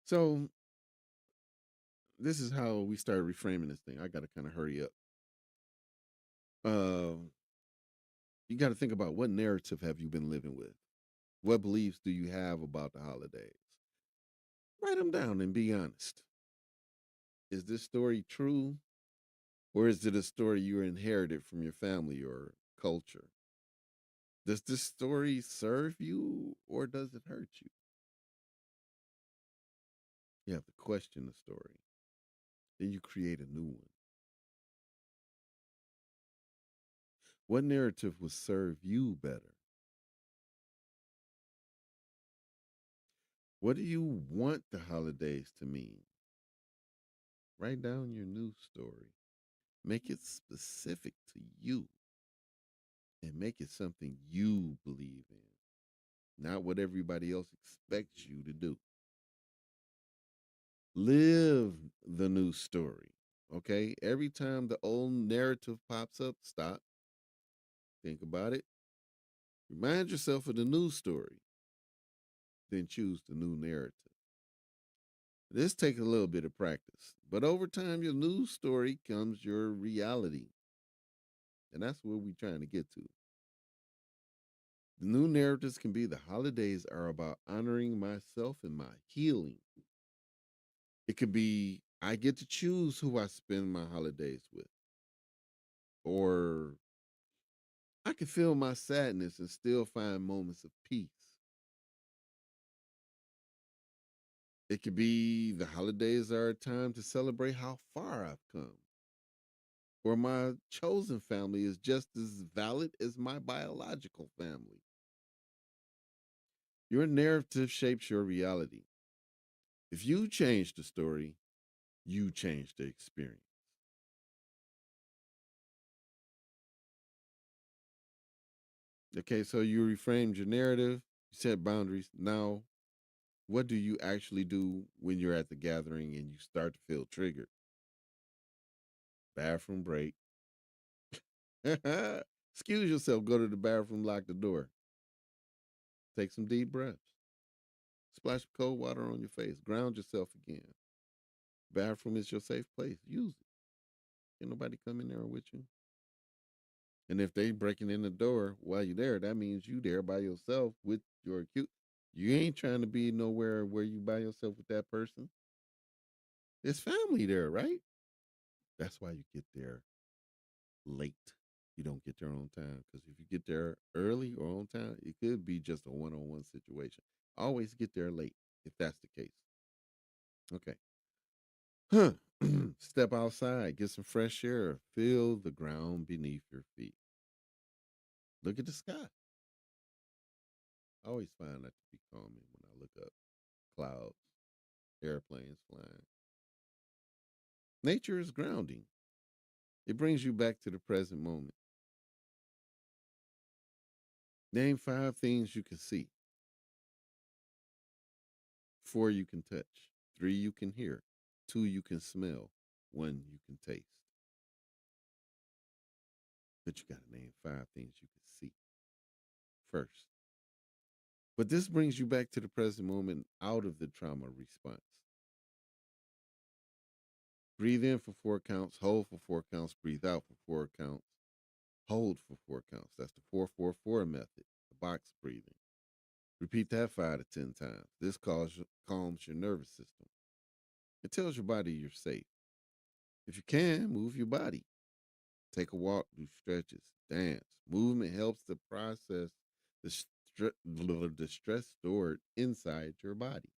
So this is how we started reframing this thing. I got to kind of hurry up. Um, you got to think about what narrative have you been living with? What beliefs do you have about the holidays? Write them down and be honest. Is this story true, or is it a story you inherited from your family or culture? Does this story serve you, or does it hurt you? You have to question the story. Then you create a new one. What narrative will serve you better? What do you want the holidays to mean? Write down your new story. Make it specific to you and make it something you believe in, not what everybody else expects you to do. Live the new story. Okay? Every time the old narrative pops up, stop, think about it, remind yourself of the new story, then choose the new narrative. This takes a little bit of practice, but over time, your news story comes your reality. And that's where we're trying to get to. The new narratives can be the holidays are about honoring myself and my healing. It could be I get to choose who I spend my holidays with. Or I can feel my sadness and still find moments of peace. It could be the holidays are a time to celebrate how far I've come. or my chosen family is just as valid as my biological family. Your narrative shapes your reality. If you change the story, you change the experience. Okay, so you reframed your narrative, you set boundaries. Now, what do you actually do when you're at the gathering and you start to feel triggered? Bathroom break. Excuse yourself, go to the bathroom, lock the door. Take some deep breaths. Splash cold water on your face. Ground yourself again. Bathroom is your safe place. Use it. Can nobody come in there with you? And if they breaking in the door while you're there, that means you there by yourself with your cute. You ain't trying to be nowhere where you by yourself with that person. It's family there, right? That's why you get there late. You don't get there on time because if you get there early or on time, it could be just a one-on-one situation. Always get there late if that's the case. Okay. Huh. Step outside, get some fresh air, feel the ground beneath your feet. Look at the sky. I always find that to be calming when I look up clouds, airplanes flying. Nature is grounding. It brings you back to the present moment. Name 5 things you can see, 4 you can touch, 3 you can hear, 2 you can smell, 1 you can taste. But you got to name 5 things you can see first. But this brings you back to the present moment out of the trauma response. Breathe in for 4 counts, hold for 4 counts, breathe out for 4 counts, hold for 4 counts. That's the 4-4-4 method, the box breathing. Repeat that 5 to 10 times. This calms your nervous system. It tells your body you're safe. If you can, move your body. Take a walk, do stretches, dance. Movement helps to process the stress stored inside your body.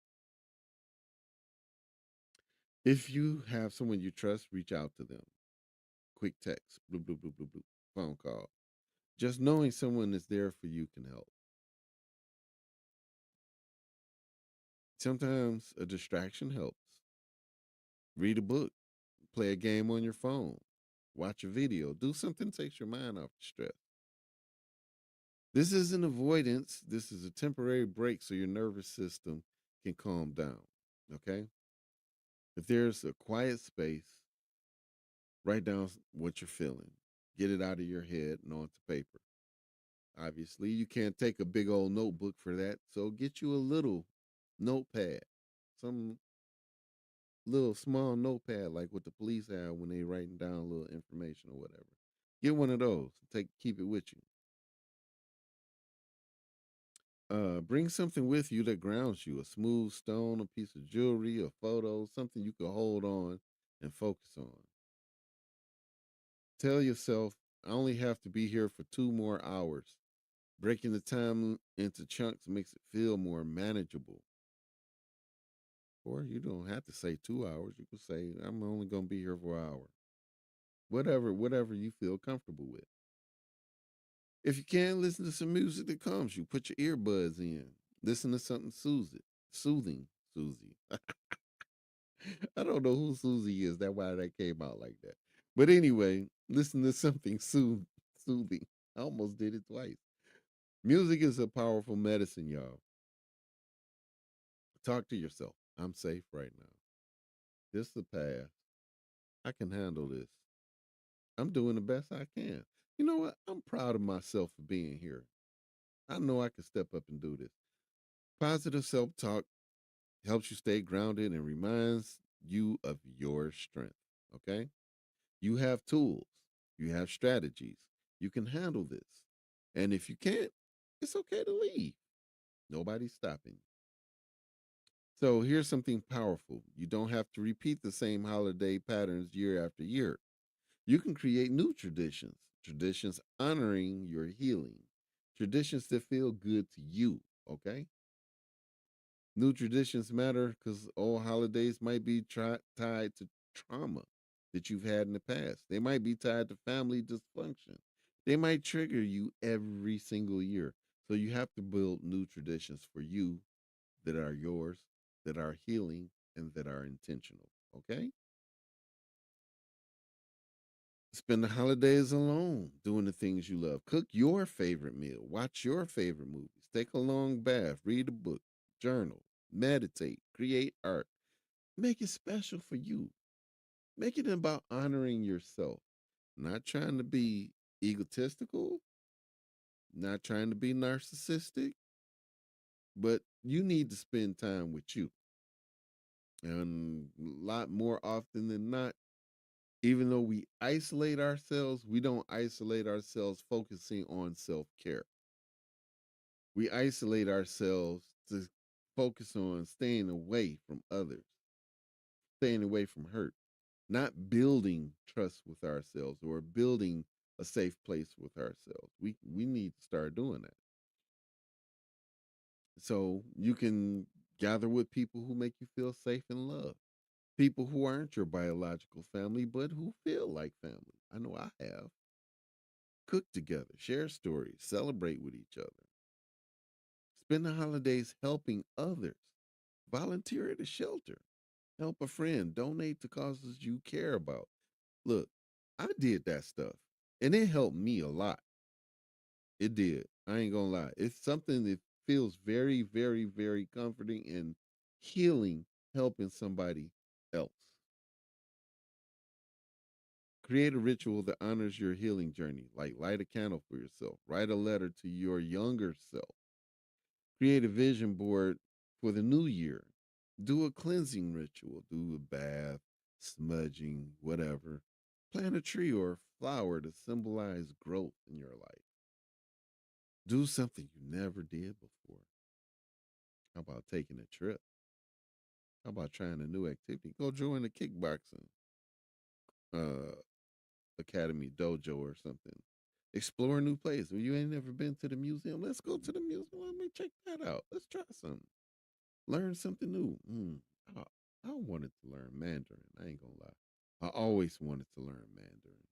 If you have someone you trust, reach out to them. Quick text, blue, blue, blue, blue, blue, phone call. Just knowing someone is there for you can help. Sometimes a distraction helps. Read a book, play a game on your phone, watch a video, do something that takes your mind off the stress. This isn't avoidance, this is a temporary break so your nervous system can calm down. Okay? If there's a quiet space, write down what you're feeling, get it out of your head and onto paper. Obviously, you can't take a big old notebook for that, so get you a little notepad, some little small notepad like what the police have when they writing down a little information or whatever. Get one of those. Keep it with you. Bring something with you that grounds you: a smooth stone, a piece of jewelry, a photo, something you can hold on and focus on. Tell yourself, I only have to be here for 2 more hours. Breaking the time into chunks makes it feel more manageable. Or you don't have to say 2 hours. You can say, I'm only going to be here for an hour. Whatever you feel comfortable with. If you can, listen to some music that calms you. Put your earbuds in. Listen to something soothing, Susie. I don't know who Susie is. That's why that came out like that. But anyway, listen to something soothing. I almost did it twice. Music is a powerful medicine, y'all. Talk to yourself. I'm safe right now. This is the past. I can handle this. I'm doing the best I can. You know what? I'm proud of myself for being here. I know I can step up and do this. Positive self talk helps you stay grounded and reminds you of your strength. Okay? You have tools, you have strategies. You can handle this. And if you can't, it's okay to leave. Nobody's stopping you. So here's something powerful. You don't have to repeat the same holiday patterns year after year. You can create new traditions, traditions honoring your healing, traditions that feel good to you. Okay? New traditions matter because old holidays might be tied to trauma. that you've had in the past. They might be tied to family dysfunction. They might trigger you every single year. So you have to build new traditions for you that are yours, that are healing, and that are intentional. Okay? Spend the holidays alone doing the things you love. Cook your favorite meal. Watch your favorite movies. Take a long bath. Read a book. Journal. Meditate. Create art. Make it special for you. Make it about honoring yourself. Not trying to be egotistical, not trying to be narcissistic, but you need to spend time with you. And a lot more often than not, even though we isolate ourselves, we don't isolate ourselves focusing on self care. We isolate ourselves to focus on staying away from others, staying away from hurt, not building trust with ourselves or building a safe place with ourselves. We need to start doing that. So you can gather with people who make you feel safe and loved. People who aren't your biological family, but who feel like family. I know I have. Cook together, share stories, celebrate with each other. Spend the holidays helping others. Volunteer at a shelter. Help a friend. Donate to causes you care about. Look, I did that stuff and it helped me a lot. It did. I ain't gonna lie. It's something that feels very, very, very comforting and healing, helping somebody else. Create a ritual that honors your healing journey, like light a candle for yourself, write a letter to your younger self, create a vision board for the new year, do a cleansing ritual, do a bath, smudging, whatever. Plant a tree or a flower to symbolize growth in your life. Do something you never did before. How about taking a trip? How about trying a new activity? Go join a kickboxing uh, academy, dojo, or something. Explore a new place. Well, you ain't never been to the museum. Let's go to the museum. Let me check that out. Let's try something. Learn something new. I, I wanted to learn Mandarin. I ain't gonna lie. I always wanted to learn Mandarin.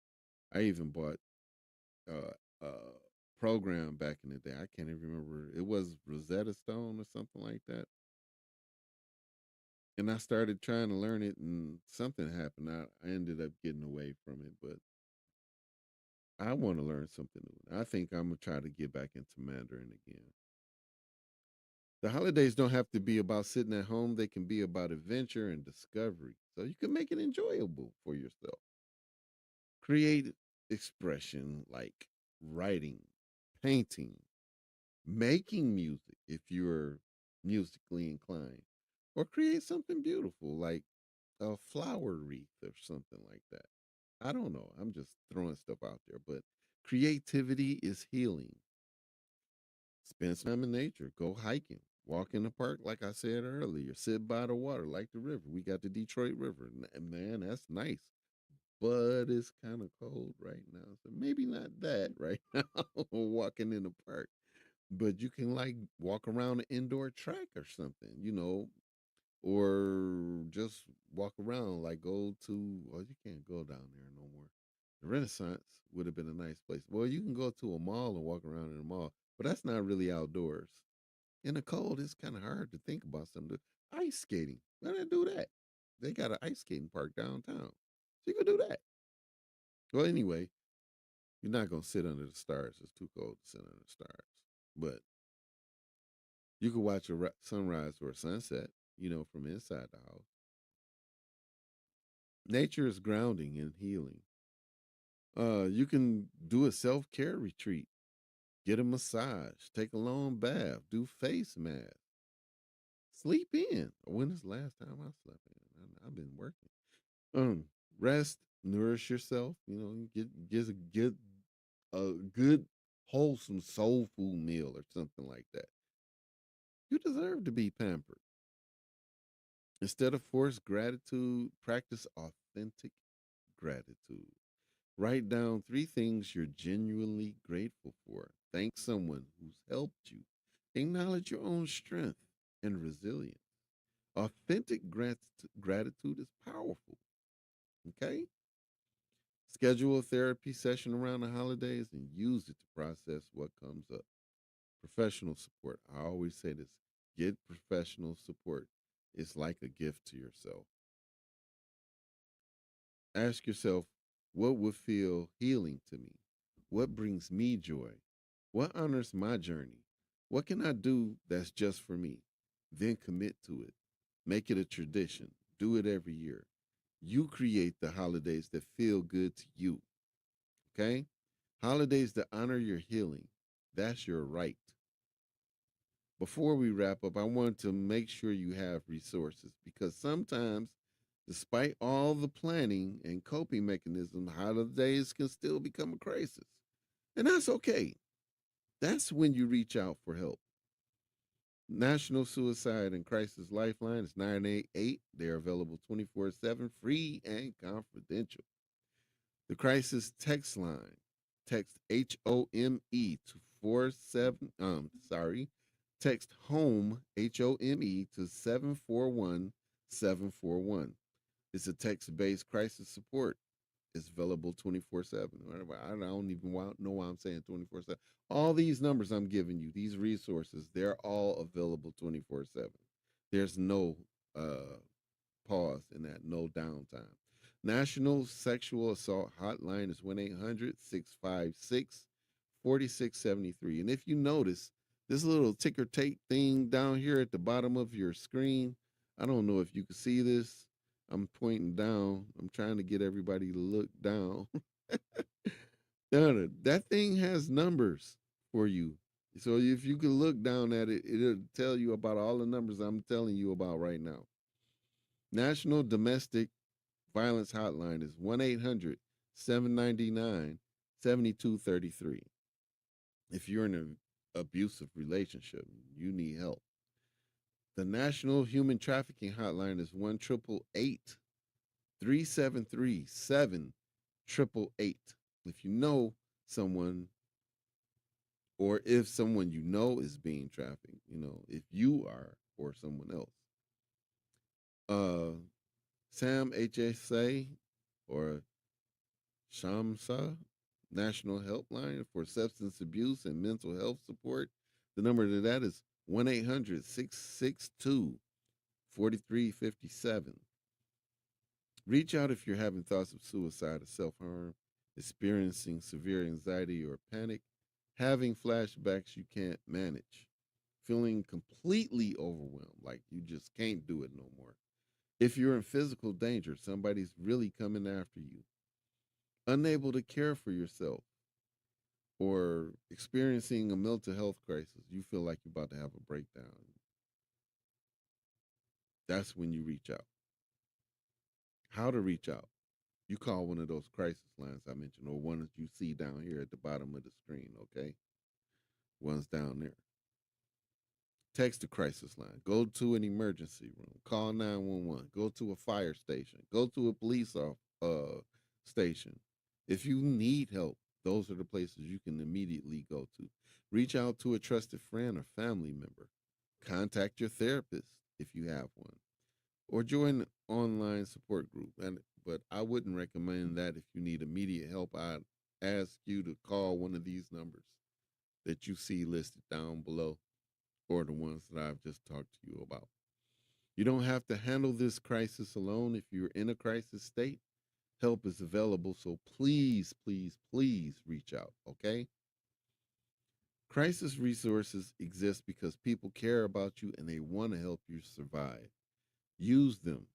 I even bought a program back in the day. I can't even remember. It was Rosetta Stone or something like that. And I started trying to learn it, and something happened. I ended up getting away from it, but I want to learn something new. I think I'm gonna try to get back into Mandarin again. The holidays don't have to be about sitting at home. They can be about adventure and discovery. So you can make it enjoyable for yourself. Create expression like writing, painting, making music if you're musically inclined, or create something beautiful like a flower wreath or something like that. I don't know. I'm just throwing stuff out there, but creativity is healing. Spend some time in nature. Go hiking. Walk in the park, like I said earlier. Sit by the water, like the river. We got the Detroit River. Man, that's nice. But it's kind of cold right now. So maybe not that right now, walking in the park. But you can like walk around an indoor track or something, or just walk around, like go to, well, you can't go down there no more. The Renaissance would have been a nice place. Well, you can go to a mall and walk around in a mall, but that's not really outdoors. In the cold, it's kind of hard to think about something. Ice skating. Why not do that? They got an ice skating park downtown. So you can do that. Well, anyway, you're not going to sit under the stars. It's too cold to sit under the stars. But you can watch a sunrise or a sunset, from inside the house. Nature is grounding and healing. You can do a self care retreat, get a massage, take a long bath, do face masks, sleep in. When is the last time I slept in? I've been working. Um, Rest, nourish yourself. Get a good, wholesome soul food meal or something like that. You deserve to be pampered. Instead of forced gratitude, practice authentic gratitude. Write down three things you're genuinely grateful for. Thank someone who's helped you. Acknowledge your own strength and resilience. Authentic gratitude is powerful. Okay? Schedule a therapy session around the holidays and use it to process what comes up. Professional support. I always say this, get professional support. It's like a gift to yourself. Ask yourself, what would feel healing to me? What brings me joy? What honors my journey? What can I do that's just for me? Then commit to it. Make it a tradition. Do it every year. You create the holidays that feel good to you. Okay? Holidays that honor your healing. That's your right. Before we wrap up, I want to make sure you have resources because sometimes, despite all the planning and coping mechanisms, holidays can still become a crisis. And that's okay. That's when you reach out for help. National Suicide and Crisis Lifeline is 988. They're available 24/7, free and confidential. The crisis text line, text HOME to 47 text home HOME to 741-741. It's a text-based crisis support. It's available 24/7. I don't even know why I'm saying 24/7. All these numbers I'm giving you, these resources, they're all available 24/7. There's no pause in that, no downtime. National Sexual Assault Hotline is 1-800-656-4673. And if you notice, this little ticker tape thing down here at the bottom of your screen, I don't know if you can see this. I'm pointing down. I'm trying to get everybody to look down. That thing has numbers for you. So if you can look down at it, it'll tell you about all the numbers I'm telling you about right now. National Domestic Violence Hotline is 1-800-799-7233. If you're in an abusive relationship, you need help. The National Human Trafficking Hotline is 1-888-373-7888. If you know someone, or if someone you know is being trafficked, if you are or someone else. SAM HSA or SHAMSA, National Helpline for Substance Abuse and Mental Health Support. The number to that is 1-800-662-4357. Reach out if you're having thoughts of suicide or self harm, experiencing severe anxiety or panic, having flashbacks you can't manage, feeling completely overwhelmed, like you just can't do it no more. If you're in physical danger, somebody's really coming after you, unable to care for yourself, or experiencing a mental health crisis, you feel like you're about to have a breakdown, that's when you reach out. How to reach out? You call one of those crisis lines I mentioned, or one that you see down here at the bottom of the screen, okay? One's down there. Text the crisis line. Go to an emergency room. Call 911. Go to a fire station. Go to a police station. If you need help, those are the places you can immediately go to. Reach out to a trusted friend or family member. Contact your therapist if you have one, or join an online support group. But I wouldn't recommend that if you need immediate help. I'd ask you to call one of these numbers that you see listed down below, or the ones that I've just talked to you about. You don't have to handle this crisis alone. If you're in a crisis state, help is available. So please, please, please reach out, okay? Crisis resources exist because people care about you and they want to help you survive. Use them.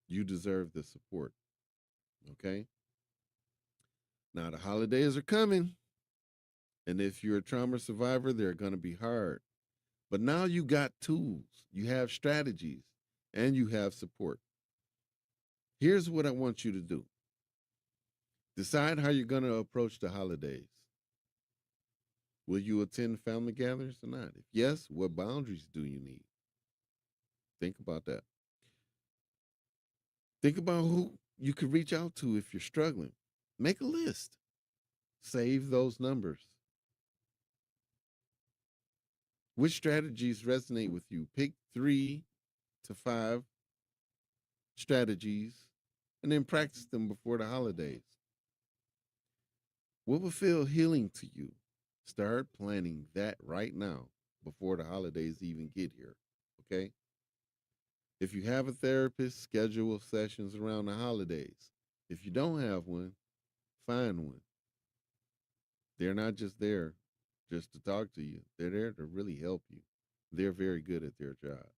You deserve the support, okay? Now, the holidays are coming. And if you're a trauma survivor, they're going to be hard. But now you got tools, you have strategies, and you have support. Here's what I want you to do. Decide how you're going to approach the holidays. Will you attend family gatherings or not? If yes, what boundaries do you need? Think about that. Think about who you could reach out to if you're struggling. Make a list. Save those numbers. Which strategies resonate with you? Pick 3 to 5 strategies and then practice them before the holidays. What will feel healing to you? Start planning that right now before the holidays even get here. Okay? If you have a therapist, schedule sessions around the holidays. If you don't have one, find one. They're not just there just to talk to you, they're there to really help you. They're very good at their jobs,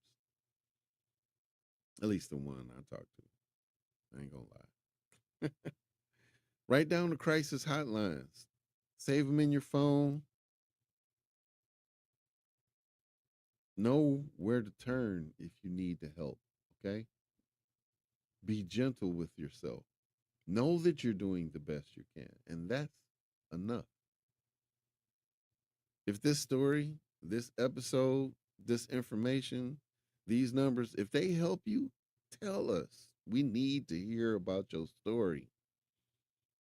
at least the one I talk to. I ain't gonna lie. Write down the crisis hotlines, save them in your phone, know where to turn if you need the help. Okay? Be gentle with yourself. Know that you're doing the best you can, and that's enough. If this story, this episode, this information, these numbers, if they help you, tell us. We need to hear about your story.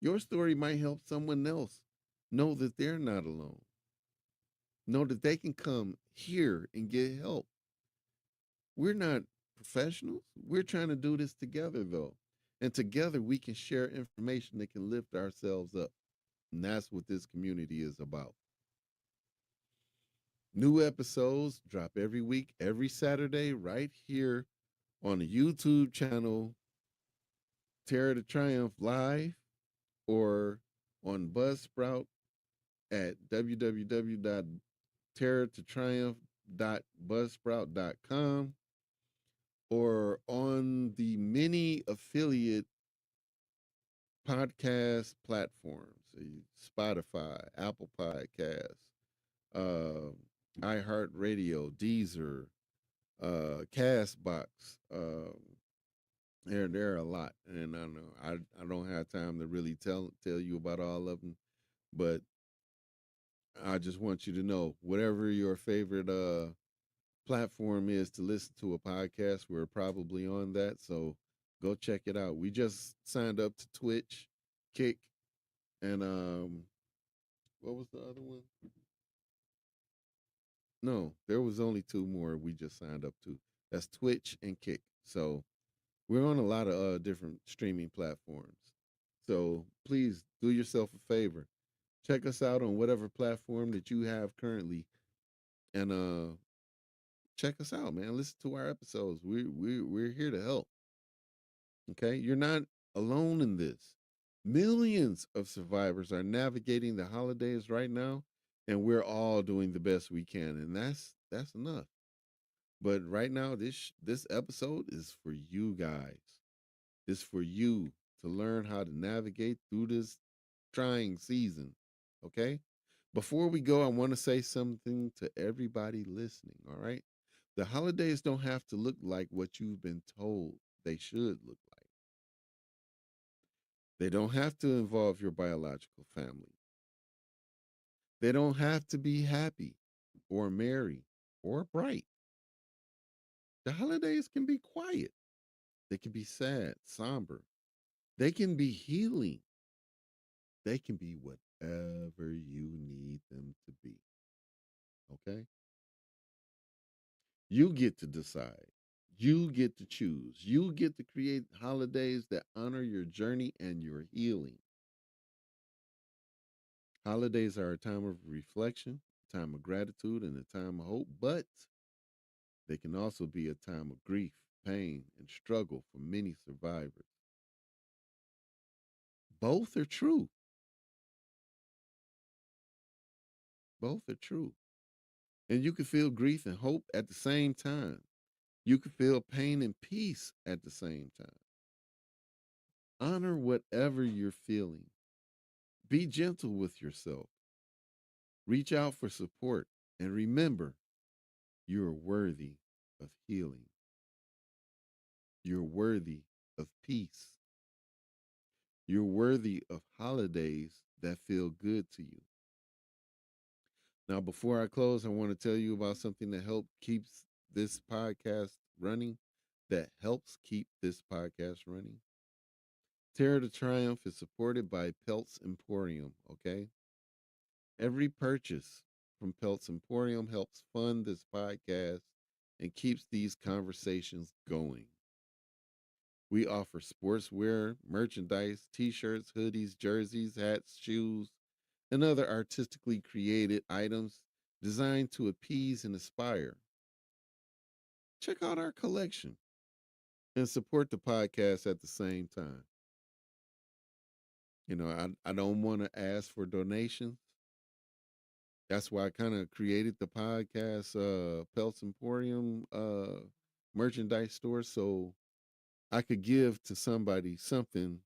Your story might help someone else know that they're not alone, know that they can come here and get help. We're not professionals. We're trying to do this together, though. And together we can share information that can lift ourselves up. And that's what this community is about. New episodes drop every week, every Saturday, right here on the YouTube channel, Terror to Triumph Live, or on Buzzsprout at www.terrortotriumph.buzzsprout.com, or on the many affiliate podcast platforms, Spotify, Apple Podcasts, uh, iHeartRadio, Deezer, Castbox. There are a lot, and I know I don't have time to really tell you about all of them, but I just want you to know whatever your favorite platform is to listen to a podcast, we're probably on that. So go check it out. We just signed up to Twitch, Kick, and what was the other one? No, there was only two more we just signed up to. That's Twitch and Kick. So we're on a lot of different streaming platforms. So please do yourself a favor. Check us out on whatever platform that you have currently, and check us out, man. Listen to our episodes. We're here to help. Okay, you're not alone in this. Millions of survivors are navigating the holidays right now, and we're all doing the best we can, and that's enough. But right now, this episode is for you guys. It's for you to learn how to navigate through this trying season. Okay? Before we go, I want to say something to everybody listening. All right? The holidays don't have to look like what you've been told they should look like. They don't have to involve your biological family. They don't have to be happy or merry or bright. The holidays can be quiet. They can be sad, somber. They can be healing. They can be whatever you need them to be. Okay? You get to decide. You get to choose. You get to create holidays that honor your journey and your healing. Holidays are a time of reflection, a time of gratitude, and a time of hope, but they can also be a time of grief, pain, and struggle for many survivors. Both are true. Both are true. And you can feel grief and hope at the same time. You can feel pain and peace at the same time. Honor whatever you're feeling. Be gentle with yourself. Reach out for support. And remember, you're worthy of healing. You're worthy of peace. You're worthy of holidays that feel good to you. Now, before I close, I want to tell you about something that helps keeps this podcast running, that helps keep this podcast running. Terror to Triumph is supported by Pelts Emporium, okay? Every purchase from Pelts Emporium helps fund this podcast and keeps these conversations going. We offer sportswear, merchandise, t shirts, hoodies, jerseys, hats, shoes, and other artistically created items designed to appease and inspire. Check out our collection and support the podcast at the same time. I don't want to ask for donations. That's why I kind of created the podcast Pelts Emporium merchandise store so I could give to somebody something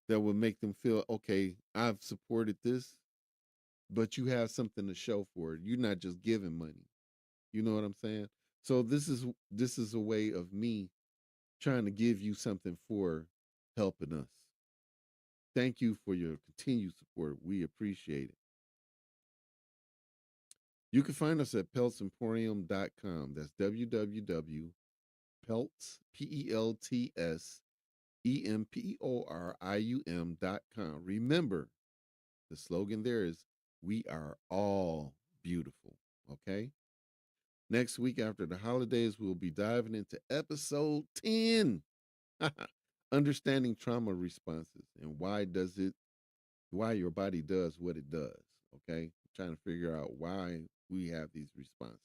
that would make them feel okay, I've supported this, but you have something to show for it. You're not just giving money. You know what I'm saying? So this is a way of me trying to give you something for helping us. Thank you for your continued support. We appreciate it. You can find us at peltsemporium.com. That's www.pelts, peltsemporium.com. Remember, the slogan there is we are all beautiful. Okay? Next week after the holidays, we'll be diving into episode 10. Understanding trauma responses and why your body does what it does. Okay? Trying to figure out why we have these responses.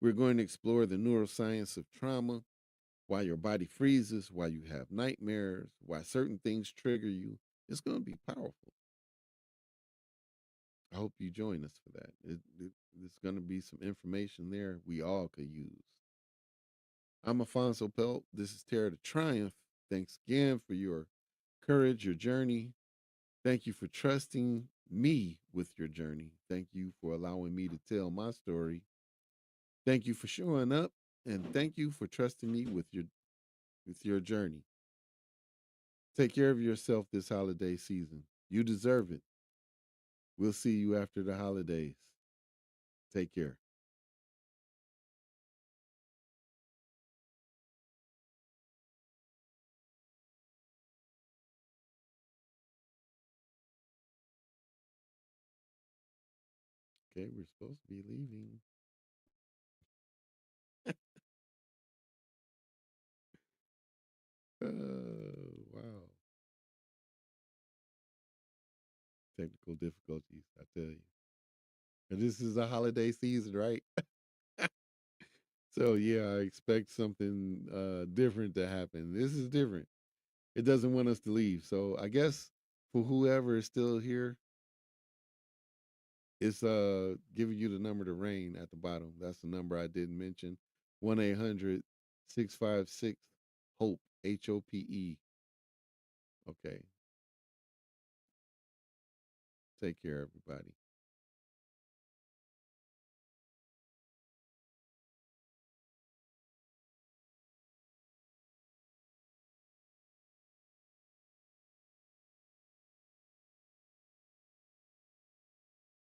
We're going to explore the neuroscience of trauma, why your body freezes, why you have nightmares, why certain things trigger you. It's going to be powerful. I hope you join us for that. It's going to be some information there we all could use. I'm Afonso Pelt. This is Terror to Triumph. Thanks again for your courage, your journey. Thank you for trusting me with your journey. Thank you for allowing me to tell my story. Thank you for showing up, and thank you for trusting me with your journey. Take care of yourself this holiday season. You deserve it. We'll see you after the holidays. Take care. Okay, we're supposed to be leaving. Wow. Technical difficulties, I tell you. And this is a holiday season, right? So yeah, I expect something different to happen. This is different. It doesn't want us to leave. So I guess for whoever is still here, it's giving you the number to rain at the bottom. That's the number I didn't mention. 1-800-656 HOPE, HOPE. Okay. Take care, everybody.